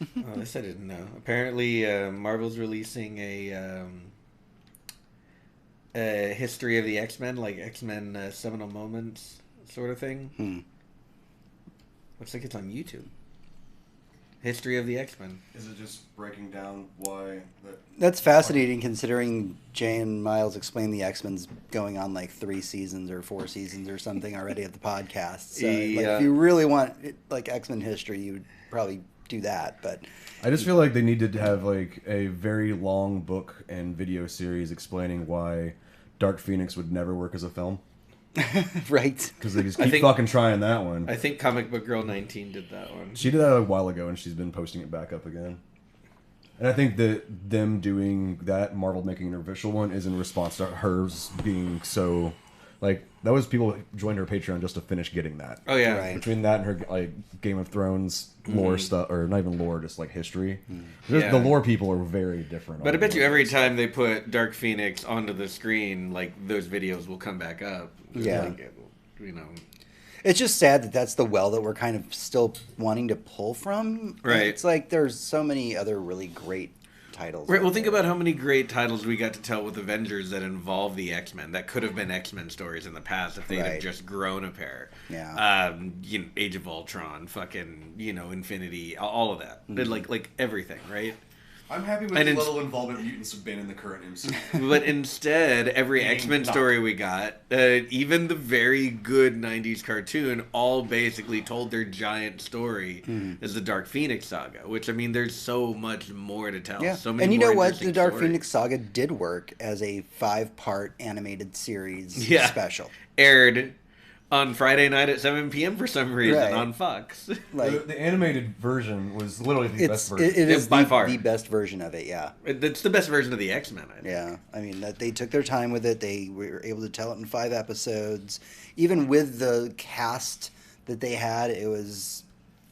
Oh, this I didn't know. Apparently, Marvel's releasing a history of the X-Men, like X-Men seminal moments sort of thing. Hmm. Looks like it's on YouTube. History of the X-Men. Is it just breaking down why that? That's fascinating considering Jay and Miles explained the X-Men's going on like 3 seasons or 4 seasons or something already of the podcast. So like, Yeah. if you really want like X-Men history, you would probably do that. But I just feel like they need to have like a very long book and video series explaining why Dark Phoenix would never work as a film. right. Because they just I keep think- fucking trying that one. I think Comic Book Girl 19 did that one. She did that a while ago, and she's been posting it back up again. And I think that them doing that, Marvel making an official one, is in response to hers being so... Like, that was people joined her Patreon just to finish getting that. Oh yeah, Right. Between that and her like Game of Thrones lore stuff, or not even lore, just like history. Yeah. The lore people are very different. But I on bet you those. every time they put Dark Phoenix onto the screen, like those videos will come back up. Yeah. Like, you know. It's just sad that that's the well that we're kind of still wanting to pull from. Right. It's like there's so many other really great titles. Right. out Well, think there. about how many great titles we got to tell with Avengers that involve the X-Men. That could have been X-Men stories in the past if they'd Right. have just grown a pair. Yeah. You know, Age of Ultron, fucking, you know, Infinity, all of that. Like everything, right? I'm happy with And the it's- little involvement mutants have been in the current MCU. But instead, every Meaning X-Men not. story we got, even the very good 90s cartoon, all basically told their giant story as the Dark Phoenix saga. Which, I mean, there's so much more to tell. Yeah. So many And you more know what? interesting The Dark stories. Phoenix saga did work as a 5-part animated series Yeah. special. Aired on Friday night at 7 p.m. for some reason Right. on Fox. Like The animated version was literally the best version. it is By the, far. the best version of it. Yeah. It's the best version of the X-Men, I think. Yeah, I mean that they took their time with it. They were able to tell it in 5 episodes. Even with the cast that they had, it was,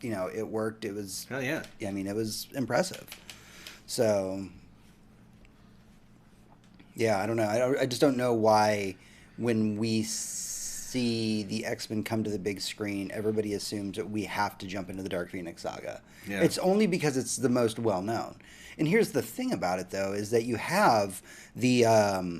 you know, it worked. It was, Hell yeah. I mean, it was impressive. So, yeah, I don't know. I just don't know why when we see the X-Men come to the big screen, everybody assumes that we have to jump into the Dark Phoenix saga. Yeah. It's only because it's the most well known. And here's the thing about it, though, is that you have the oh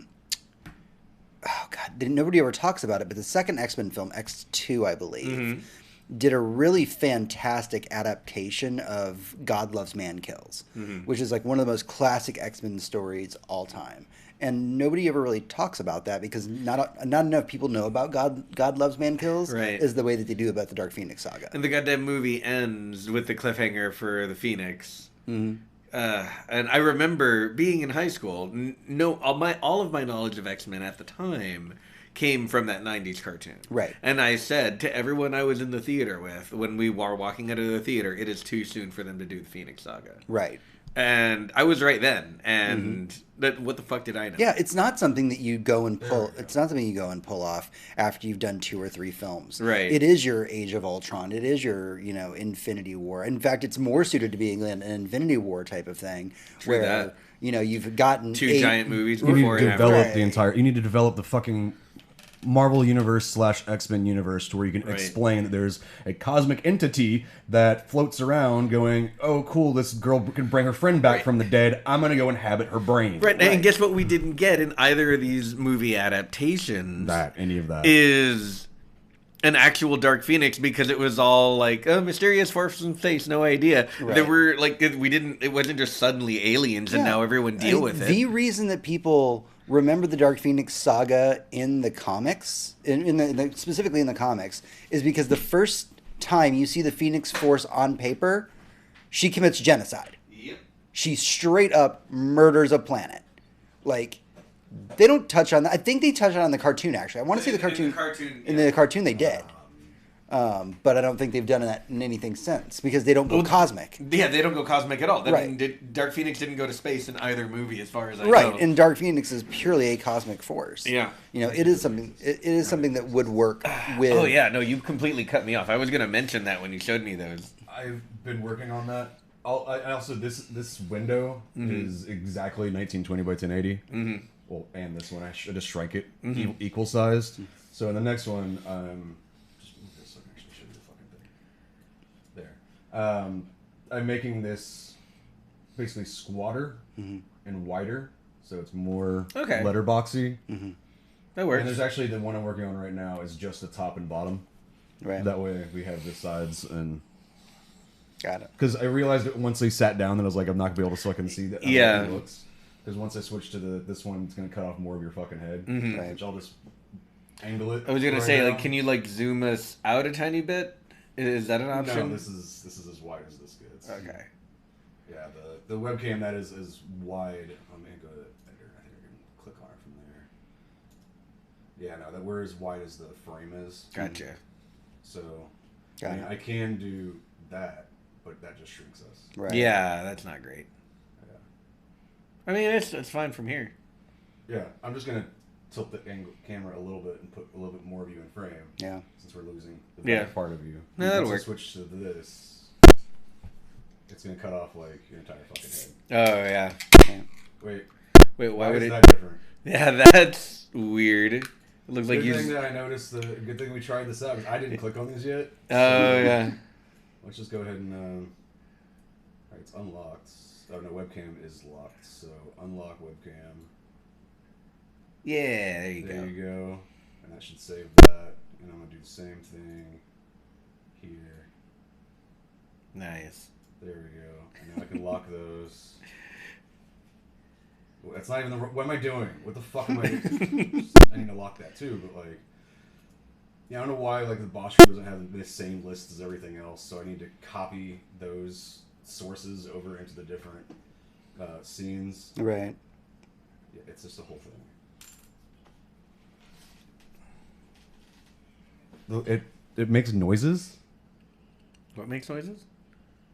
god, nobody ever talks about it, but the second X-Men film, X2, I believe, did a really fantastic adaptation of God Loves Man Kills, which is like one of the most classic X-Men stories all time. And nobody ever really talks about that because not enough people know about God Loves Man Kills Right. is the way that they do about the Dark Phoenix saga. And the goddamn movie ends with the cliffhanger for the Phoenix. And I remember being in high school. All of my knowledge of X-Men at the time came from that 90s cartoon. Right. And I said to everyone I was in the theater with when we were walking out of the theater, it is too soon for them to do the Phoenix saga. Right. And I was right then. And that what the fuck did I know? Yeah, it's not something that you go and pull. It's not something you go and pull off after you've done 2 or 3 films. Right. It is your Age of Ultron. It is your, you know, Infinity War. In fact, it's more suited to being an Infinity War type of thing, True where that. you know you've gotten Two 8 giant movies You need before to and after. develop Right. the entire. You need to develop the fucking Marvel Universe / X-Men universe to where you can Right. explain that there's a cosmic entity that floats around, going, "Oh, cool! This girl can bring her friend back from the dead. I'm gonna go inhabit her brain." Right, and guess what we didn't get in either of these movie adaptations? Any of that. Is an actual Dark Phoenix because it was all like mysterious force from space, no idea. Right. There were like it wasn't just suddenly aliens and Yeah. now everyone deal with it. The reason that people remember the Dark Phoenix saga in the comics, specifically in the comics, is because the first time you see the Phoenix Force on paper, she commits genocide. Yep. She straight up murders a planet. Like, they don't touch on that. I think they touch on it in the cartoon, actually. I want to see the cartoon. In the cartoon, they did. But I don't think they've done that in anything since because they don't go cosmic. Yeah, they don't go cosmic at all. I Right. mean, Dark Phoenix didn't go to space in either movie, as far as I Right, know. and Dark Phoenix is purely a cosmic force. Yeah. You know, it is something. It is something that would work with. Oh yeah, no, you completely cut me off. I was gonna mention that when you showed me those. I've been working on that. I also this window is exactly 1920 by 1080. Well, and this one I just shrank it equal sized. So in the next one, just move this so I can actually show you the fucking thing. There. I'm making this basically squatter and wider, so it's more Okay. letterboxy. That works. And there's actually the one I'm working on right now is just the top and bottom. Right. That way we have the sides and. Got it. Because I realized that once they sat down, that I was like, I'm not gonna be able to fucking see that. Yeah. It looks. Because once I switch to this one, it's gonna cut off more of your fucking head. Right. Which I'll just angle it. I was gonna right say, now. like, can you like zoom us out a tiny bit? Is that an option? No, this is as wide as this gets. Okay. Yeah, the webcam that is wide. I'm gonna go to editor. I think I can click on it from there. Yeah, no, that we're as wide as the frame is. Gotcha. So, Got I mean, it. I can do that, but that just shrinks us. Right. Yeah, that's not great. Yeah. I mean, it's fine from here. Yeah, I'm just gonna tilt the camera a little bit and put a little bit more of you in frame. Yeah. Since we're losing the Yeah. back part of you. No, that'll Once I work. switch to this, it's gonna cut off like your entire fucking head. Oh yeah. Wait, Wait, why would is it? that different? Yeah, that's weird. It looks like Good you. thing that I noticed. Good thing we tried this out. 'Cause I didn't click on these yet. Oh yeah. Let's just go ahead and. Alright, it's unlocked. Oh no, webcam is locked. So unlock webcam. Yeah, there you There go. you go. And that should save that. And I'm gonna do the same thing here. Nice. There we go. And now I can lock those. Well, that's not even the. What am I doing? What the fuck am I? I need to lock that too, but like. Yeah, I don't know why like the Bosch doesn't have the same list as everything else, so I need to copy those sources over into the different scenes. Right. Yeah, it's just the whole thing. It makes noises. What makes noises?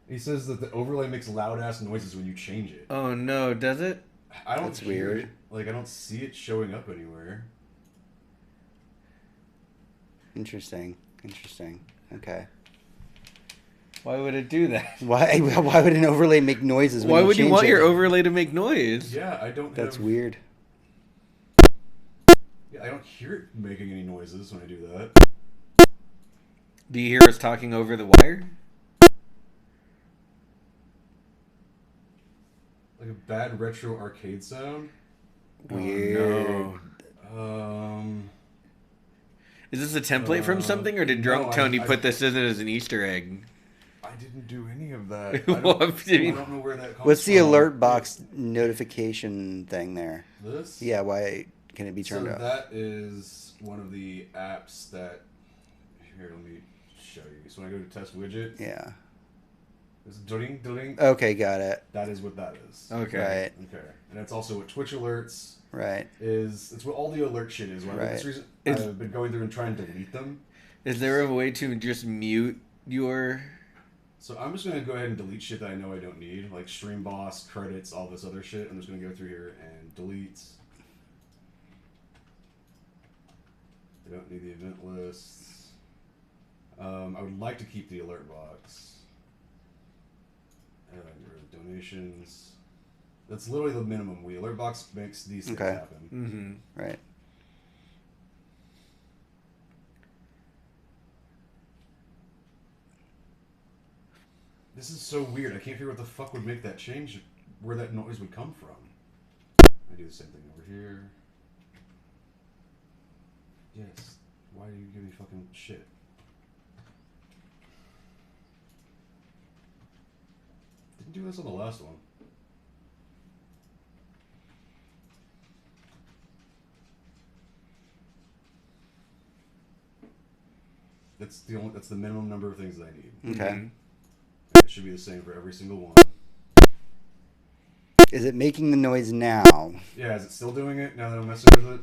He says that the overlay makes loud ass noises when you change it. Oh no, does it? I don't That's hear weird. it. Like I don't see it showing up anywhere. Interesting. Interesting. Okay. Why would it do that? Why would an overlay make noises? When Why would you change want it? your overlay to make noise? Yeah, I don't. That's have, weird. Yeah, I don't hear it making any noises when I do that. Do you hear us talking over the wire? Like a bad retro arcade sound. Weird. No. Is this a template from something, or did no, Drunk Tony I- put this in as an Easter egg? I didn't do any of that. I Well, don't, I mean- I don't know where that comes What's the from. alert box notification thing there? This? Yeah, why can it be turned so off? that is one of the apps that. Here, let me show you. So when I go to test widget, Yeah. it's ding ding. Okay, got it. That is what that is. Okay. Right. Okay, and that's also what Twitch alerts Right. is. It's what all the alert shit is. One of Right. the reason It's- I've been going through and trying to delete them. Is there a way to just mute your? So I'm just gonna go ahead and delete shit that I know I don't need, like Stream Boss, credits, all this other shit. I'm just gonna go through here and delete. I don't need the event lists. I would like to keep the alert box. Get rid of donations. That's literally the minimum. The alert box makes these things Okay. happen. Mm-hmm. Right. This is so weird. I can't figure what the fuck would make that change, where that noise would come from. I do the same thing over here. Yes. Why do you give me fucking shit? Didn't do this on the last one. That's the minimum number of things that I need. Okay. Mhm. It should be the same for every single one. Is it making the noise now? Yeah, is it still doing it now that I'm messing with it?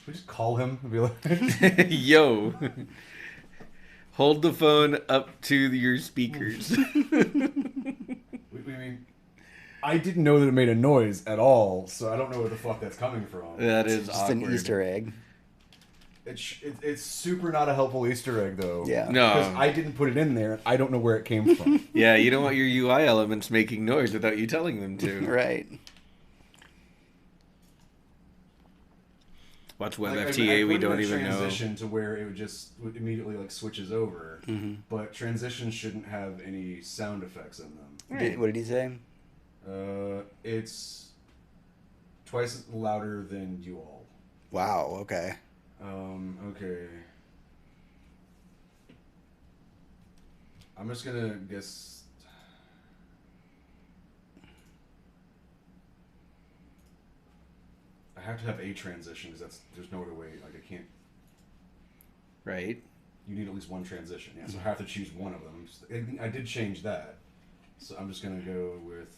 We just call him and be like, Yo, hold the phone up to your speakers. we mean, I didn't know that it made a noise at all, so I don't know where the fuck that's coming from. That is Just awkward. an Easter egg. It's super not a helpful Easter egg though. Yeah. No. Because I didn't put it in there, and I don't know where it came from. Yeah, you don't want your UI elements making noise without you telling them to. Right. Watch Like, WebFTA, I we put in don't a even know. transition to where it would immediately like switches over, but transitions shouldn't have any sound effects in them. Right. What did he say? It's twice louder than you all. Wow. Okay. Okay. I'm just gonna guess. I have to have a transition because there's no other way. Like I can't. Right. You need at least one transition. Yeah, so I have to choose one of them. I did change that, so I'm just gonna go with.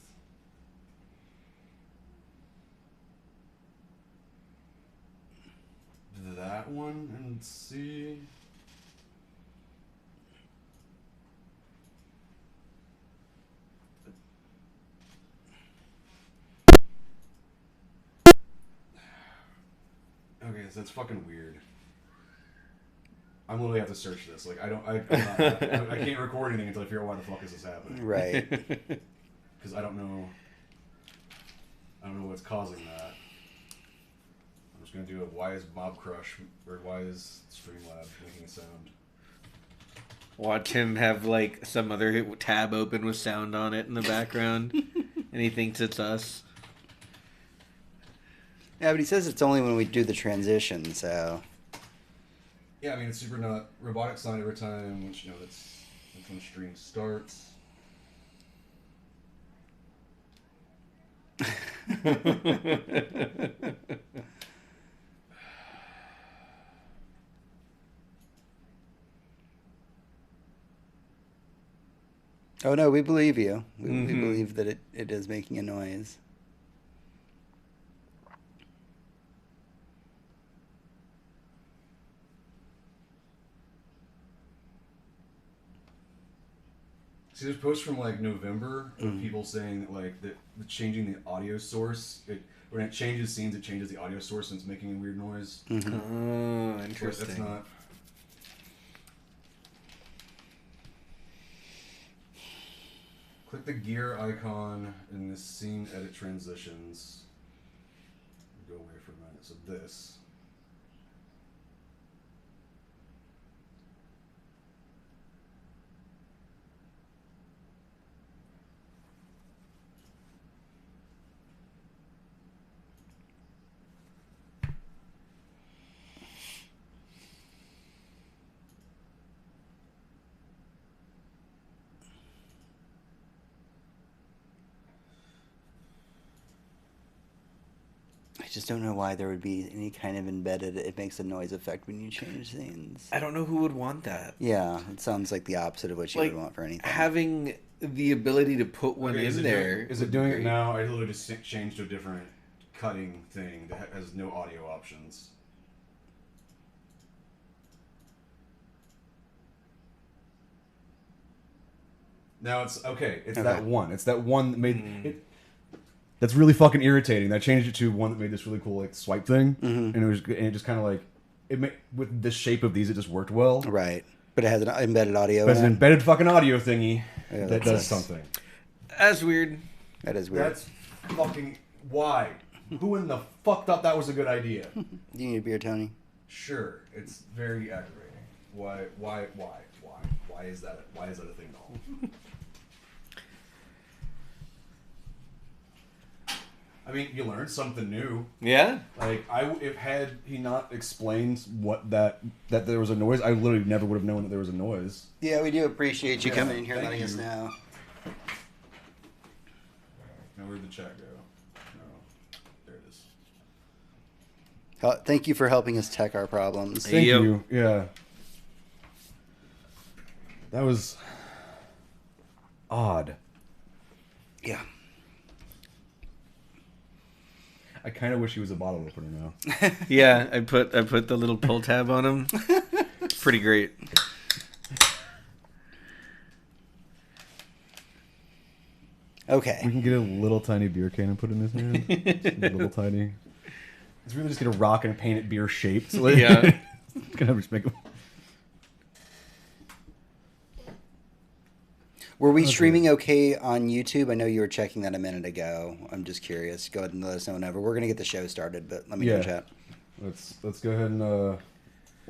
That one and see. Okay, so that's fucking weird. I'm literally have to search this. Like I can't record anything until I figure out why the fuck is this happening. Right. Because I don't know what's causing that. I'm just gonna do a why is Mob Crush or why is Streamlabs making a sound? Watch him have like some other tab open with sound on it in the background, and he thinks it's us. Yeah, but he says it's only when we do the transition, so. Yeah, I mean it's super not robotic sound every time, which that's when stream starts. Oh no, we believe you. We believe that it is making a noise. See, there's posts from like November of people saying that like that changing the audio source, when it changes scenes, it changes the audio source and it's making a weird noise. Oh, But interesting. that's not. Click the gear icon in this scene edit transitions. Go away for a minute. So this. I just don't know why there would be any kind of embedded. It makes a noise effect when you change scenes. I don't know who would want that. Yeah, it sounds like the opposite of what you Like, would want for anything. having the ability to put one Okay, in there. Is it doing it now? I literally just changed to a different cutting thing that has no audio options. Now it's okay. It's that one. It's that one that made it. That's really fucking irritating. That changed it to one that made this really cool like swipe thing, and it just kind of like with the shape of these, it just worked well. Right. But it has an embedded audio But it's in an it. embedded fucking audio thingy Yeah, that that does sucks. something. That's weird. That is weird. That's fucking why. Who in the fuck thought that was a good idea? Do you need a beer, Tony? Sure, it's very aggravating. Why is that? Why is that a thing at all? I mean, you learned something new. Yeah. Like if had he not explained what that there was a noise, I literally never would have known that there was a noise. Yeah, we do appreciate you Yeah, coming in here and thank letting us you. know. Now where'd the chat go? No, there it is. Thank you for helping us tech our problems. Hey, Thank Yep. you. Yeah. That was odd. Yeah. I kind of wish he was a bottle opener now. Yeah, I put the little pull tab on him. It's pretty great. Okay. We can get a little tiny beer can and put in his hand. Just a little tiny. It's really just get a rock and paint it beer shaped. So Yeah. It's gonna just make. Were we streaming okay on YouTube? I know you were checking that a minute ago. I'm just curious. Go ahead and let us know whenever. We're going to get the show started, but let me know, Yeah. chat. let's go ahead and well,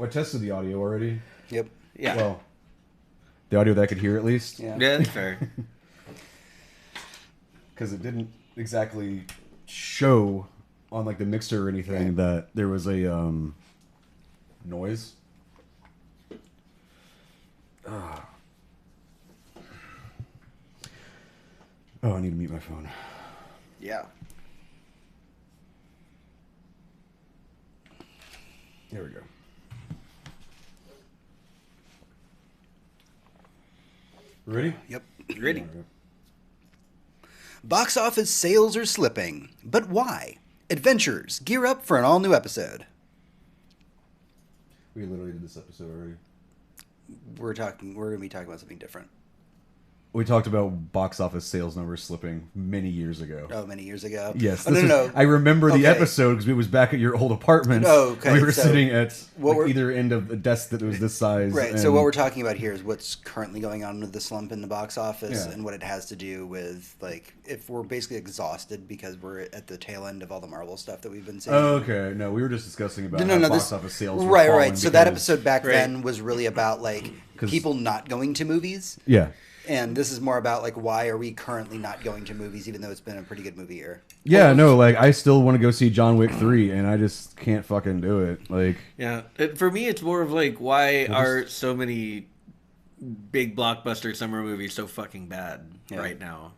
I tested the audio already. Yep. Yeah. Well, the audio that I could hear at least. Yeah. Yeah, that's fair. Because it didn't exactly show on like the mixer or anything that there was a noise. Oh, I need to mute my phone. Yeah. There we go. Ready? Yep. Ready? Box office sales are slipping, but why? Adventurers gear up for an all-new episode. We literally did this episode already. We're going to be talking about something different. We talked about box office sales numbers slipping many years ago. Oh, many years ago. Yes, Oh, no. I remember the Okay. episode because it was back at your old apartment. Oh, okay, We were so sitting at what like, we're- either end of a desk that was this size. Right. and- So what we're talking about here is what's currently going on with the slump in the box office Yeah. and what it has to do with, like, if we're basically exhausted because we're at the tail end of all the Marvel stuff that we've been seeing. Oh, okay. No, we were just discussing about No, how this box office sales. were right. falling So that because- episode back Right. then was really about like 'Cause- people not going to movies, Yeah. and this is more about like why are we currently not going to movies, even though it's been a pretty good movie year. Yeah, no, like I still want to go see John Wick 3 and I just can't fucking do it. Like Yeah. For me, it's more of like, why are so many big blockbuster summer movies so fucking bad Yeah. right now?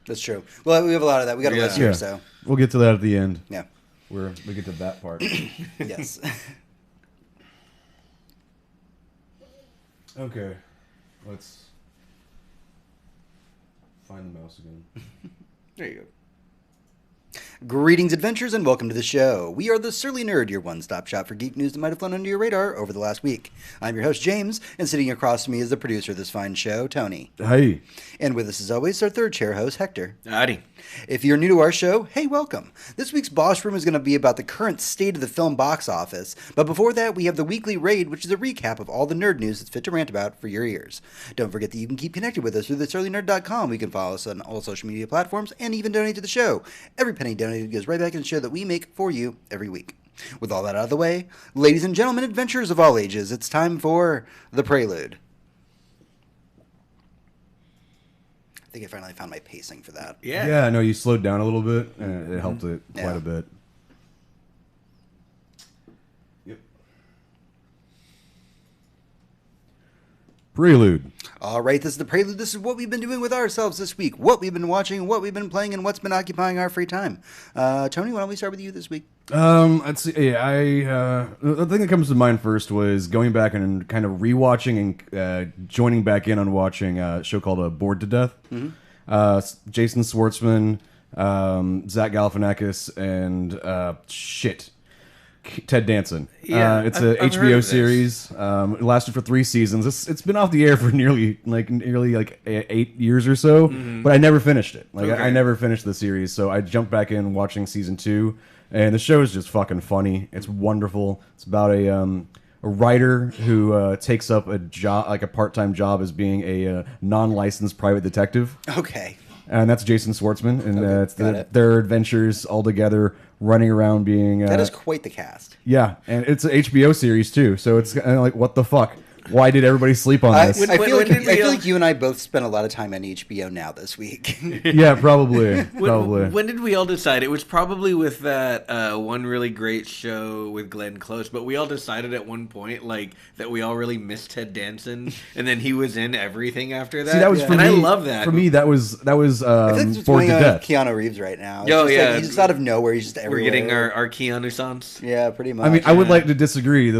That's true. Well, we have a lot of that. We got a Yeah. list here, yeah. so We'll get to that at the end. yeah. Where we get to that part. Yes. Okay. Let's find the mouse again. There you go. Greetings, adventures, and welcome to the show. We are the Surly Nerd, your one-stop shop for geek news that might have flown under your radar over the last week. I'm your host, James, and sitting across from me is the producer of this fine show, Tony. Hey. And with us, as always, our third chair host, Hector. Howdy. If you're new to our show, hey, welcome. This week's Boss Room is going to be about the current state of the film box office, but before that, we have the Weekly Raid, which is a recap of all the nerd news that's fit to rant about for your ears. Don't forget that you can keep connected with us through thesurlynerd.com. We can follow us on all social media platforms and even donate to the show. Every penny donated goes right back in the show that we make for you every week. With all that out of the way, ladies and gentlemen, adventurers of all ages, it's time for The Prelude. I think I finally found my pacing for that. Yeah. Yeah, no, you slowed down a little bit and it helped it quite Yeah. a bit. Yep. Prelude. All right, this is The Prelude. This is what we've been doing with ourselves this week, what we've been watching, what we've been playing, and what's been occupying our free time. Tony, why don't we start with you this week? Let's see. Yeah, the thing that comes to mind first was going back and kind of rewatching and joining back in on watching a show called Bored to Death. Jason Schwartzman, Zach Galifianakis, and Ted Danson. Yeah, It's I've a heard HBO of this. series. It lasted for 3 seasons. It's been off the air for nearly 8 years or so, but I never finished it. Like Okay. I never finished the series, so I jumped back in watching season 2, and the show is just fucking funny. It's wonderful. It's about a writer who takes up a job, like a part-time job, as being a non-licensed private detective. Okay. And that's Jason Schwartzman, and it's got it. their adventures all together, running around being. That is quite the cast. Yeah, and it's an HBO series too, so it's kind of like, what the fuck? Why did everybody sleep on I this? feel when did we I feel all- like you and I both spent a lot of time on HBO Now this week. Yeah, probably. Probably. When did we all decide? It was probably with that one really great show with Glenn Close, but we all decided at one point like that we all really missed Ted Danson, and then he was in everything after that. See, that was for and me. I love that. For me, that was I feel like it's what's Bored going to on with Death. Keanu Reeves right now. It's Oh, just yeah. like, he's just out of nowhere. He's just everywhere. We're getting our Keanu sans. Yeah, pretty much. I mean, I would like to disagree.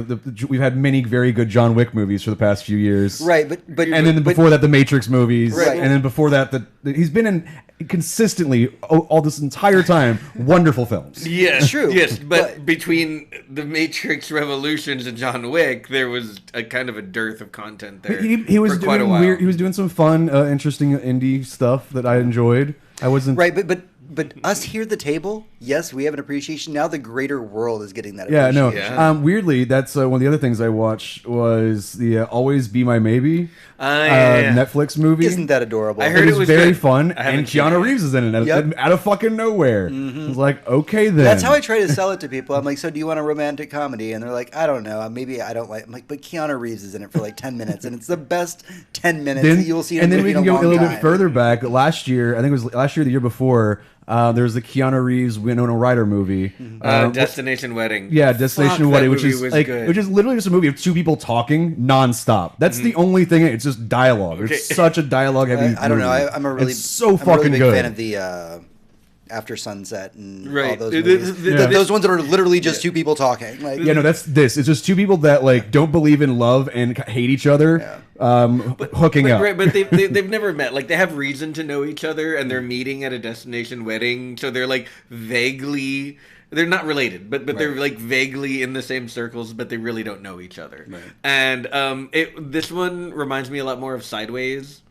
We've had many very good John Wick movies for the past few years, Right, but And then before that, the Matrix movies, Right. and then before that, he's been in consistently all this entire time wonderful films. Yes, True, Yes, but but- between the Matrix Revolutions and John Wick, there was a kind of a dearth of content there. He was for quite a doing while. weird. He was doing some fun, interesting indie stuff that I enjoyed. I wasn't right, but us here at the table, yes, we have an appreciation. Now the greater world is getting that Yeah, appreciation. no. Weirdly, that's one of the other things I watched was the Always Be My Maybe Yeah. Netflix movie. Isn't that adorable? I heard it was very good. fun, I haven't and seen Keanu it. Reeves is in it Yep. out of fucking nowhere. I was like, okay then. That's how I try to sell it to people. I'm like, so do you want a romantic comedy? And they're like, I don't know. Maybe I don't like. I'm like, but Keanu Reeves is in it for like 10 minutes, and it's the best 10 minutes that you'll see. In and a then movie we can in go a long little time. bit further back. Last year, I think it was last year, or the year before. There was the Keanu Reeves Winona Ryder movie. Destination Wedding. Yeah, Destination Fuck, Wedding, that which movie is was like good. which is literally just a movie of two people talking nonstop. That's the only thing. It's just dialogue. Okay. It's such a dialogue heavy. I don't know. movie. I'm a really, it's so I'm a fucking really big good. fan of the After Sunset and all Right. those The- movies. the- Yeah. Those ones that are literally just two people talking. Like, Yeah, no, that's this. It's just two people that like don't believe in love and hate each other, hooking But, up. right, but they've never met. Like they have reason to know each other, and they're meeting at a destination wedding. So they're like vaguely. They're not related, but they're like vaguely in the same circles, but they really don't know each other. Right. And this one reminds me a lot more of Sideways,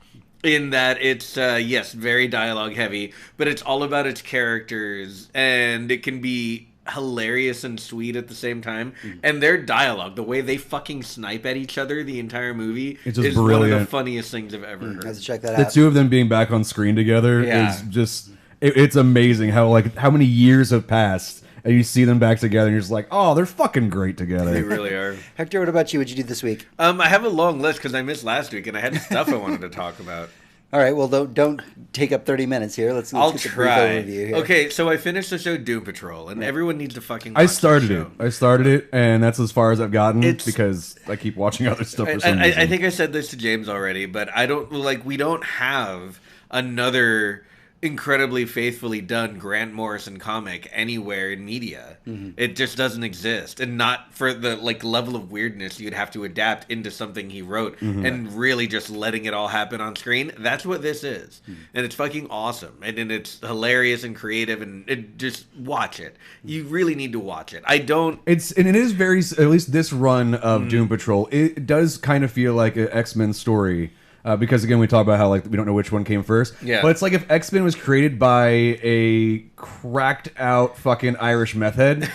in that it's yes, very dialogue heavy, but it's all about its characters, and it can be hilarious and sweet at the same time. And their dialogue, the way they fucking snipe at each other the entire movie, It's just is one of the brilliant. funniest things I've ever I have heard. to check that The out. two of them being back on screen together Yeah. is just it's amazing how many years have passed and you see them back together and you're just like, oh, they're fucking great They together. really are. Hector, what about you? What'd you do this week? I have a long list because I missed last week and I had stuff I wanted to talk about. All right, well, don't take up 30 minutes here. Let's I'll get the brief try. overview here. Okay, so I finished the show Doom Patrol, and everyone needs to fucking. I watch started the it. show. I started it, and that's as far as I've gotten It's- because I keep watching other stuff for I, some reason. I think I said this to James already, but I don't like. We don't have another incredibly faithfully done Grant Morrison comic anywhere in media. It just doesn't exist, and not for the like level of weirdness you'd have to adapt into something he wrote, and really just letting it all happen on screen. That's what this is, and it's fucking awesome, and it's hilarious and creative, and just watch it. You really need to watch it. I don't. It is very, at least this run of Doom Patrol, it does kind of feel like an X-Men story. Because again, we talk about how like we don't know which one came first. Yeah. But it's like if X-Men was created by a cracked out fucking Irish meth head,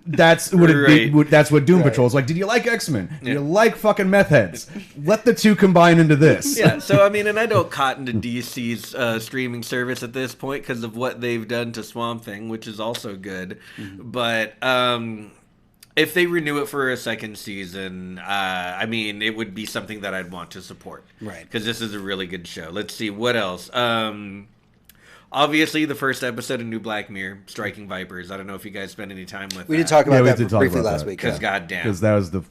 that's what Right. that's what Doom Right. Patrol is like. Did you like X-Men? Did Yeah. you like fucking meth heads? Let the two combine into this. Yeah, so I mean, and I don't cotton to DC's streaming service at this point because of what they've done to Swamp Thing, which is also good. But if they renew it for a second season, I mean, it would be something that I'd want to support. Right. Because this is a really good show. Let's see, what else? Obviously, the first episode of New Black Mirror, Striking Vipers. I don't know if you guys spent any time with We that. did talk Yeah, about we that did talk briefly about last that. week. Because yeah. goddamn. Because that was the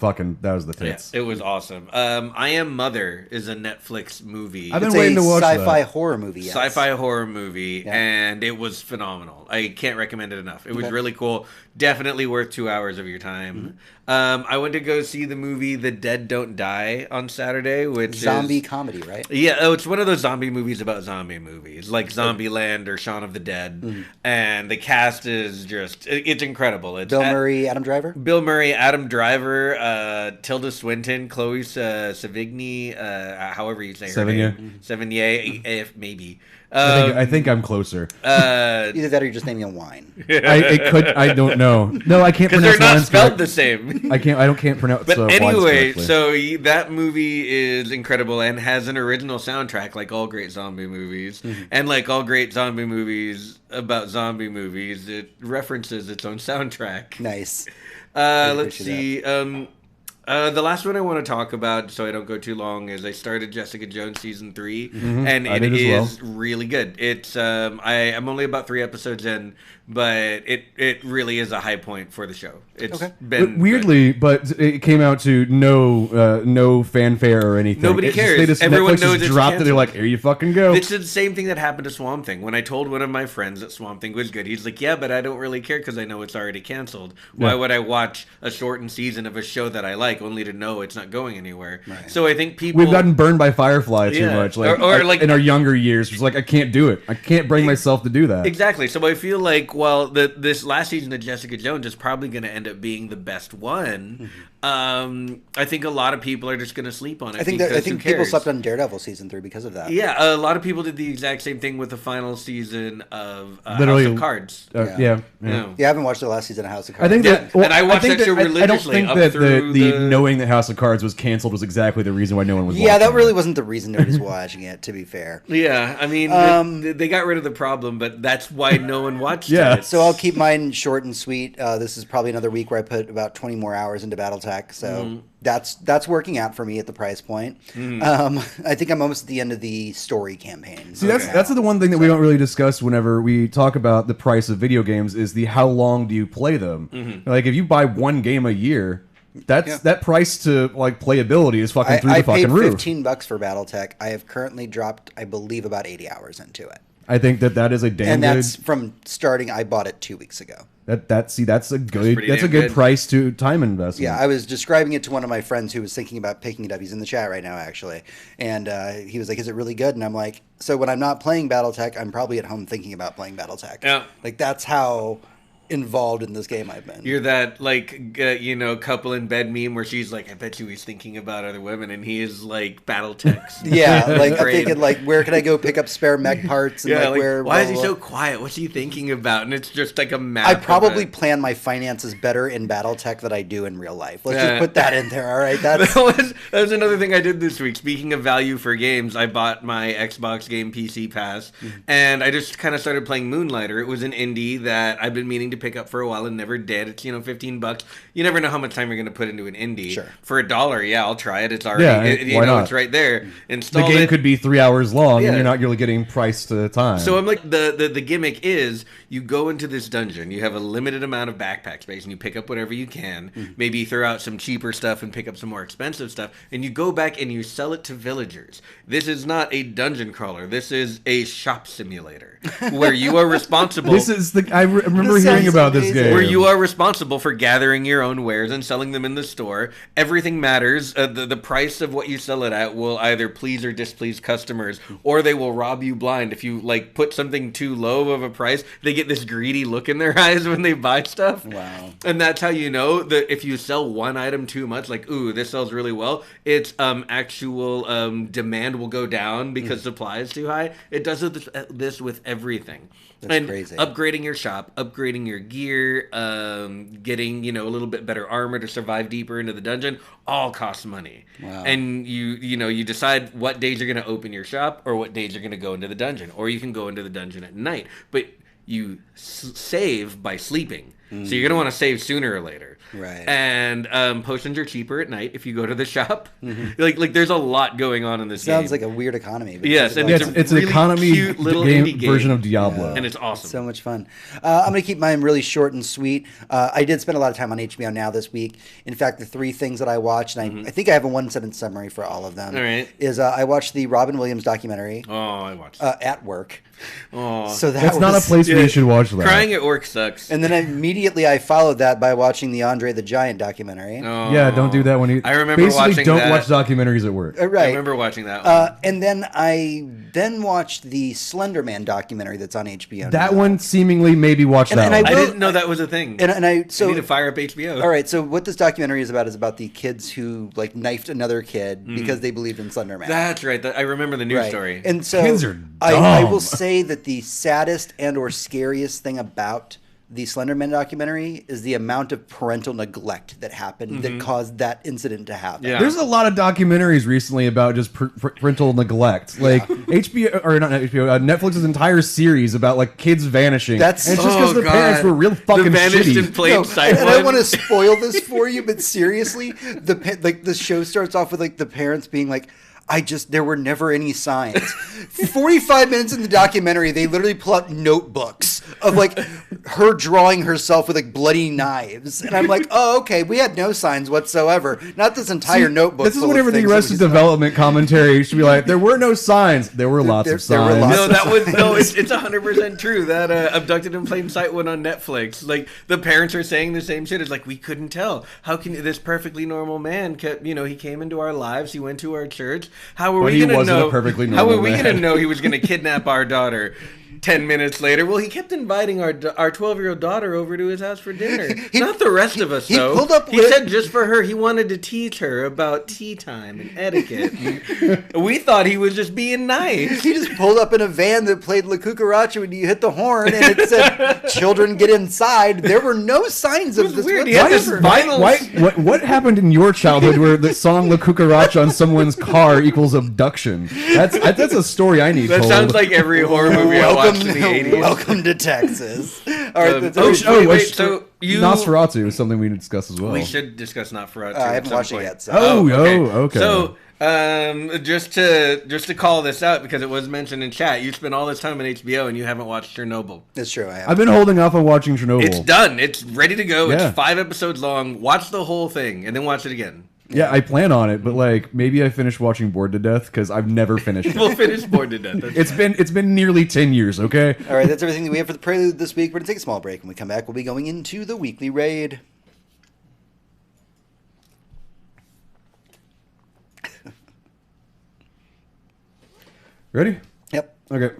Yeah, tits. it was awesome. I Am Mother is a Netflix movie. I've been It's waiting a to watch sci-fi that. horror movie. Yes. Sci-fi horror movie, Yeah. and it was phenomenal. I can't recommend it enough. It was Okay. really cool. Definitely worth 2 hours of your time. Mm-hmm. I went to go see the movie The Dead Don't Die on Saturday, which Zombie is... comedy, right? Yeah, oh, it's one of those zombie movies about zombie movies, like Zombieland or Shaun of the Dead. Mm-hmm. And the cast is just, it's incredible. It's Bill Murray, Adam Driver. Bill Murray, Adam Driver, Tilda Swinton, Chloe Sevigny, however you say her Sevigny. name. Sevigny, if maybe. I think I'm closer. Either that or you're just naming a wine. I don't know. No, I can't Because pronounce they're not lines spelled correct. the same. I can't pronounce. But wines anyway, correctly. so that movie is incredible and has an original soundtrack, like all great zombie movies, and like all great zombie movies about zombie movies, it references its own soundtrack. Nice. Let's appreciate see. The last one I want to talk about, so I don't go too long, is I started Jessica Jones season 3, and I it did as is well. really good. It's I'm only about 3 episodes in, but it really is a high point for the show. It's Okay. been But weirdly, but it came out to no fanfare or anything. Nobody It's just- cares. they just, Everyone Netflix knows just it's dropped it. They're canceled. like, here you fucking go. It's the same thing that happened to Swamp Thing. When I told one of my friends that Swamp Thing was good, he's like, yeah, but I don't really care because I know it's already canceled. Why Yeah. would I watch a shortened season of a show that I like only to know it's not going anywhere? Right. So I think people... We've gotten burned by Firefly too Yeah. much, like, Or, like- in our younger years. It's like, like, I can't do it. I can't bring myself to do that. Exactly. So I feel like, well, this last season of Jessica Jones is probably going to end up being the best one. I think a lot of people are just going to sleep on it. I think people slept on Daredevil season 3 because of that. Yeah, a lot of people did the exact same thing with the final season of Literally, House of Cards. Yeah. Yeah, I haven't watched the last season of House of Cards. I think that, and I watched that show religiously I don't think up that through the knowing that House of Cards was canceled was exactly the reason why no one was. Yeah, that watching really it. wasn't the reason nobody's watching it. To be fair. Yeah, I mean, they got rid of the problem, but that's why no one watched Yeah. it. So I'll keep mine short and sweet. This is probably another week where I put about 20 more hours into BattleTech. So that's working out for me at the price point. I think I'm almost at the end of the story campaign. See, that's the one thing that we don't really discuss whenever we talk about the price of video games is the how long do you play them? Like if you buy one game a year, that price to like playability is fucking through the fucking roof. I paid $15 for BattleTech. I have currently dropped, I believe, about 80 hours into it. I think that is a damn And good. that's from starting. I bought it 2 weeks ago. That's a good pretty that's a damn good good. price to time investment. Yeah, I was describing it to one of my friends who was thinking about picking it up. He's in the chat right now, actually. And he was like, is it really good? And I'm like, so when I'm not playing BattleTech, I'm probably at home thinking about playing BattleTech. Yeah. Like, that's how involved in this game I've been. You're that, like, couple in bed meme where she's like, I bet you he's thinking about other women, and he is, like, BattleTech's. Yeah, like, I'm brain. thinking, like, where can I go pick up spare mech parts? And, Yeah, like, where... why is blah, he blah, so blah. quiet? What's he thinking about? And it's just like a map. I of probably it. plan my finances better in BattleTech than I do in real life. Let's Yeah. just put that in there, all right? That's... that was another thing I did this week. Speaking of value for games, I bought my Xbox Game PC Pass, and I just kind of started playing Moonlighter. It was an indie that I've been meaning to pick up for a while and never did. It's $15. You never know how much time you're going to put into an indie. Sure. For $1, yeah, I'll try it. It's already, why not? it's right there. The Install game it. could be 3 hours long, Yeah. and you're not really getting price to time. So I'm like, the gimmick is you go into this dungeon, you have a limited amount of backpack space, and you pick up whatever you can. Maybe you throw out some cheaper stuff and pick up some more expensive stuff, and you go back and you sell it to villagers. This is not a dungeon crawler. This is a shop simulator where you are responsible. this is I remember This hearing sounds about this amazing. game. where you are responsible for gathering your own wares and selling them in the store. Everything matters. The price of what you sell it at will either please or displease customers, or they will rob you blind. If you like put something too low of a price, they get this greedy look in their eyes when they buy stuff. Wow. And that's how you know that if you sell one item too much, like, ooh, this sells really well, it's actual demand will go down because supply is too high. It does this with everything. That's crazy. Upgrading your shop, upgrading your gear, getting a little bit better armor to survive deeper into the dungeon, all costs money. Wow. And you decide what days you're going to open your shop or what days you're going to go into the dungeon, or you can go into the dungeon at night. But you save by sleeping. So you're going to want to save sooner or later. Right. And potions are cheaper at night if you go to the shop. Like there's a lot going on in this game. Sounds like a weird economy. but Yes, and it's it's an really economy cute little game indie game. version of Diablo. And it's awesome. so much fun. I'm going to keep mine really short and sweet. I did spend a lot of time on HBO Now this week. In fact, the 3 things that I watched, and I think I have a 1-sentence summary for all of them, All right. is I watched the Robin Williams documentary Oh, I watched. at work. Oh, So That's not a place where you should watch that. crying at work sucks. And then immediately I followed that by watching the Andre the Giant documentary. Oh. Yeah, don't do that when you. I remember basically watching don't that. watch documentaries at work. I Right. remember watching that one. And then I watched the Slender Man documentary that's on HBO. That now. one seemingly maybe watch And- that and one. I will- didn't know that was a thing. And I I so need to fire up HBO. all right. So what this documentary is about the kids who like knifed another kid because they believed in Slender Man. That's right. I remember the news Right. story. And so Kids are I dumb. will say that the saddest and or scariest thing about the Slenderman documentary is the amount of parental neglect that happened that caused that incident to happen. Yeah. There's a lot of documentaries recently about just parental neglect. Like HBO or not HBO, Netflix's entire series about like kids vanishing. That's- and it's just Oh, because the God. parents were real fucking The vanished shitty. in plain No, sight. and I one. want to spoil this for you, but seriously, the show starts off with like the parents being like, there were never any signs. 45 minutes in the documentary, they literally pull out notebooks of like her drawing herself with like bloody knives, and I'm like, oh, okay, we had no signs whatsoever. Not this entire notebook. This is full of whenever the things that Arrested we saw. Development commentary should be like, there were no signs. There were lots of there were signs. lots No, of that was no. It's 100% true. That Abducted in Plain Sight went on Netflix. Like the parents are saying the same shit. It's like we couldn't tell. How can this perfectly normal man kept? He came into our lives. He went to our church. How were But we he gonna wasn't know? a perfectly How normal were we man. gonna know he was gonna kidnap our daughter? 10 minutes later, well, he kept inviting our 12-year-old daughter over to his house for dinner. Not the rest of us, he though. pulled up He with- said just for her, he wanted to teach her about tea time and etiquette. We thought he was just being nice. He just pulled up in a van that played La Cucaracha when you hit the horn, and it said, "Children, get inside." There were no signs of this. weird. He had this whatsoever. vinyl- What happened in your childhood where the song La Cucaracha on someone's car equals abduction? That's a story I need That told. sounds like every horror movie I watched in the 80s. Welcome to Texas. All right, that's oh, every- wait, so you... Nosferatu is something we need to discuss as well. We should discuss Nosferatu. I at haven't some watched it point. yet. So. Okay. So, just to call this out because it was mentioned in chat, you spent all this time on HBO and you haven't watched Chernobyl. That's true. I have. I've been holding off on watching Chernobyl. It's done. It's ready to go. Yeah. It's 5 episodes long. Watch the whole thing and then watch it again. Yeah, I plan on it, but like maybe I finish watching Bored to Death because I've never finished it. We'll finish Bored to Death. That's It's been nearly 10 years. Okay. All right, that's everything that we have for the prelude this week. We're going to take a small break. When we come back, we'll be going into the weekly raid. Ready? Yep. Okay.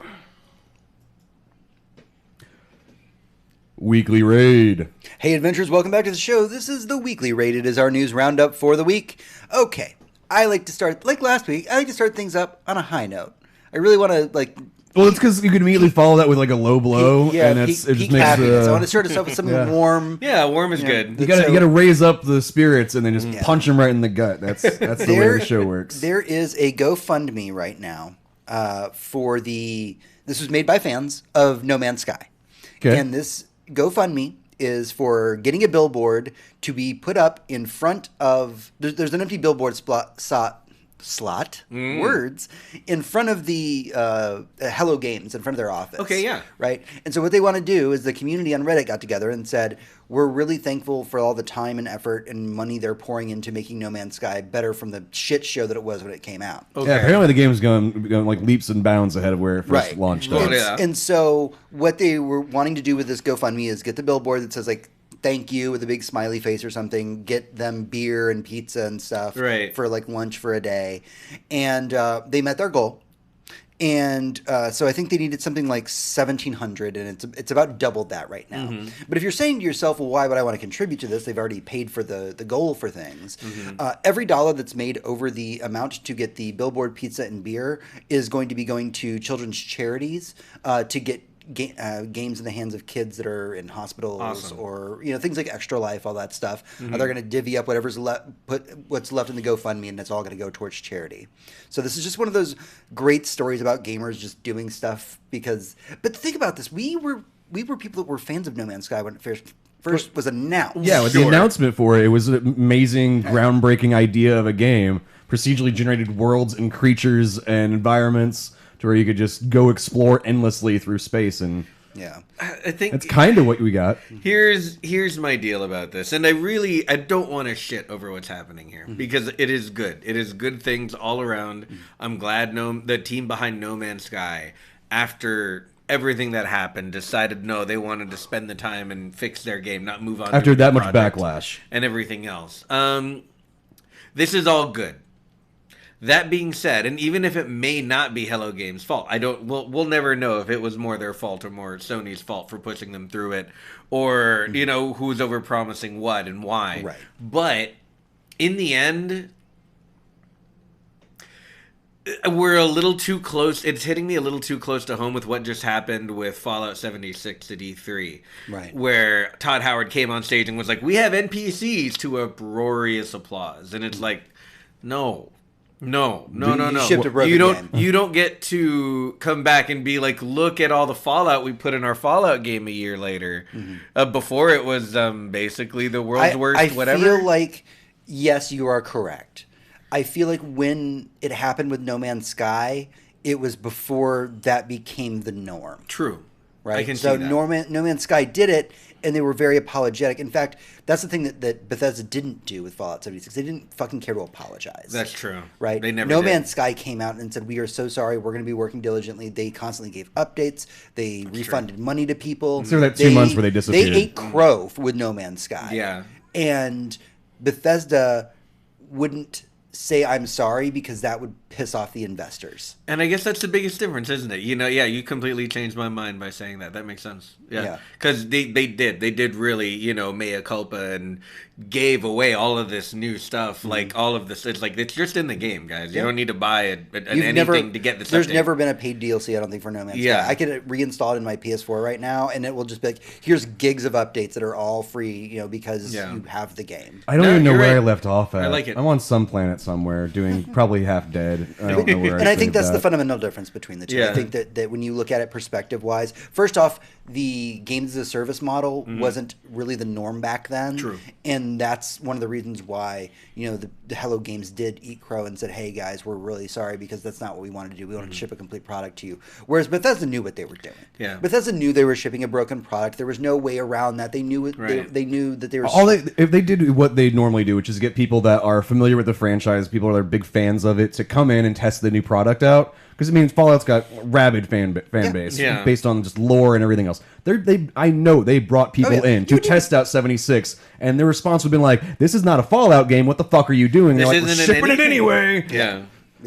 Weekly raid. Hey, adventurers, welcome back to the show. This is the weekly raid. It is our news roundup for the week. Okay, I like to start, like last week, I like to start things up on a high note. I really want to, like... Well, it's because you can immediately follow that with like a low blow, and it just peak makes happiness. I want to start us off with something yeah. warm. yeah, warm is Yeah. good. You gotta So- you gotta raise up the spirits and then just Yeah. punch them right in the gut. That's the way the show works. There is a GoFundMe right now for the... This was made by fans of No Man's Sky. Okay. And this GoFundMe is for getting a billboard to be put up in front of... There's an empty billboard slot words in front of the Hello Games, in front of their office. Okay, yeah. Right? And so what they want to do is the community on Reddit got together and said, we're really thankful for all the time and effort and money they're pouring into making No Man's Sky better from the shit show that it was when it came out. Okay. Yeah, apparently the game's going like leaps and bounds ahead of where it first Right. launched. Well, out. yeah. And so what they were wanting to do with this GoFundMe is get the billboard that says like thank you with a big smiley face or something, get them beer and pizza and stuff Right. for like lunch for a day. And they met their goal. And so I think they needed something like 1,700, and it's about doubled that right now. Mm-hmm. But if you're saying to yourself, well, why would I want to contribute to this? They've already paid for the goal for things. Mm-hmm. Every dollar that's made over the amount to get the billboard pizza and beer is going to be going to children's charities to get games in the hands of kids that are in hospitals. Awesome. Or things like Extra Life, all that stuff. They're going to divvy up whatever's what's left in the GoFundMe, and it's all going to go towards charity. So this is just one of those great stories about gamers just doing stuff because. But think about this: we were people that were fans of No Man's Sky when it first was announced. Yeah, with the announcement for it, it was an amazing, groundbreaking idea of a game, procedurally generated worlds and creatures and environments to where you could just go explore endlessly through space, and Yeah. I think that's kind of what we got. Here's my deal about this, and I don't want to shit over what's happening here because it is good. It is good things all around. I'm glad the team behind No Man's Sky, after everything that happened, decided no, they wanted to spend the time and fix their game, not move on to After a that new much project backlash. and everything else. This is all good. That being said, and even if it may not be Hello Games' fault, we'll never know if it was more their fault or more Sony's fault for pushing them through it, or who's overpromising what and why. Right. But in the end, we're a little too close. It's hitting me a little too close to home with what just happened with Fallout 76 at E3. Right. Where Todd Howard came on stage and was like, "We have NPCs," to uproarious applause, and it's like, no. No. shipped a broken game. You don't get to come back and be like, look at all the Fallout we put in our Fallout game a year later. Before it was basically the world's worst. I whatever. feel like yes, you are correct. I feel like when it happened with No Man's Sky, it was before that became the norm. True. right? I can so see that. No Man's Sky did it, and they were very apologetic. In fact, that's the thing that Bethesda didn't do with Fallout 76. They didn't fucking care to apologize. That's true. Right? They never No did. Man's Sky came out and said, we are so sorry, we're going to be working diligently. They constantly gave updates. They refunded money to people. So that 2 months where they disappeared. They ate crow with No Man's Sky. Yeah. And Bethesda wouldn't say I'm sorry because that would piss off the investors. And I guess that's the biggest difference, isn't it? You completely changed my mind by saying that. That makes sense. Yeah. Because they did really, mea culpa and gave away all of this new stuff. Like all of this, it's just in the game, guys. You don't need to buy anything to get this. There's update. never been a paid DLC, I don't think, for No Man's Sky. I could reinstall it in my PS4 right now, and it will just be like, here's gigs of updates that are all free, because you have the game. I don't even know you're where I right. left off at. I like it. I'm on some planet somewhere doing probably half dead. I don't know where. And I think saved that's the that. fundamental difference between the two. Yeah. I think that when you look at it perspective-wise, first off, the games as a service model wasn't really the norm back then. True. And that's one of the reasons why, the Hello Games did eat crow and said, hey, guys, we're really sorry because that's not what we wanted to do. We wanted to ship a complete product to you. Whereas Bethesda knew what they were doing. Yeah. Bethesda knew they were shipping a broken product. There was no way around that. They knew it. Right. They knew that they were... If they did what they normally do, which is get people that are familiar with the franchise, people that are big fans of it, to come in and test the new product out, because it means Fallout's got rabid fan base Yeah. based on just lore and everything else. I know they brought people in to test out 76, and their response would have been like, "This is not a Fallout game. What the fuck are you doing?" And they're like, "We're isn't shipping it anyway." Yeah.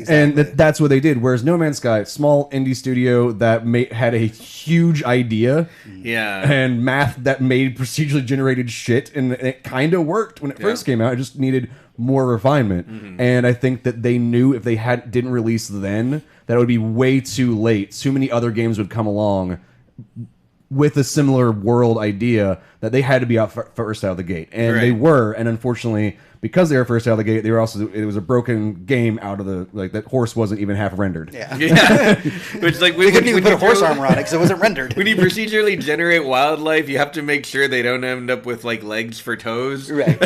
And that's what they did. Whereas No Man's Sky, small indie studio that had a huge idea Yeah. and math that made procedurally generated shit, and it kind of worked when it first came out. It just needed more refinement. And I think that they knew if they didn't release then, that it would be way too late. Too many other games would come along with a similar world idea that they had to be out first out of the gate, and they were. And unfortunately, because they were first out of the gate, it was a broken game out of the that horse wasn't even half rendered. Yeah. Yeah. Which They couldn't even put a horse armor on it because it wasn't rendered. When you procedurally generate wildlife, you have to make sure they don't end up with legs for toes. Right.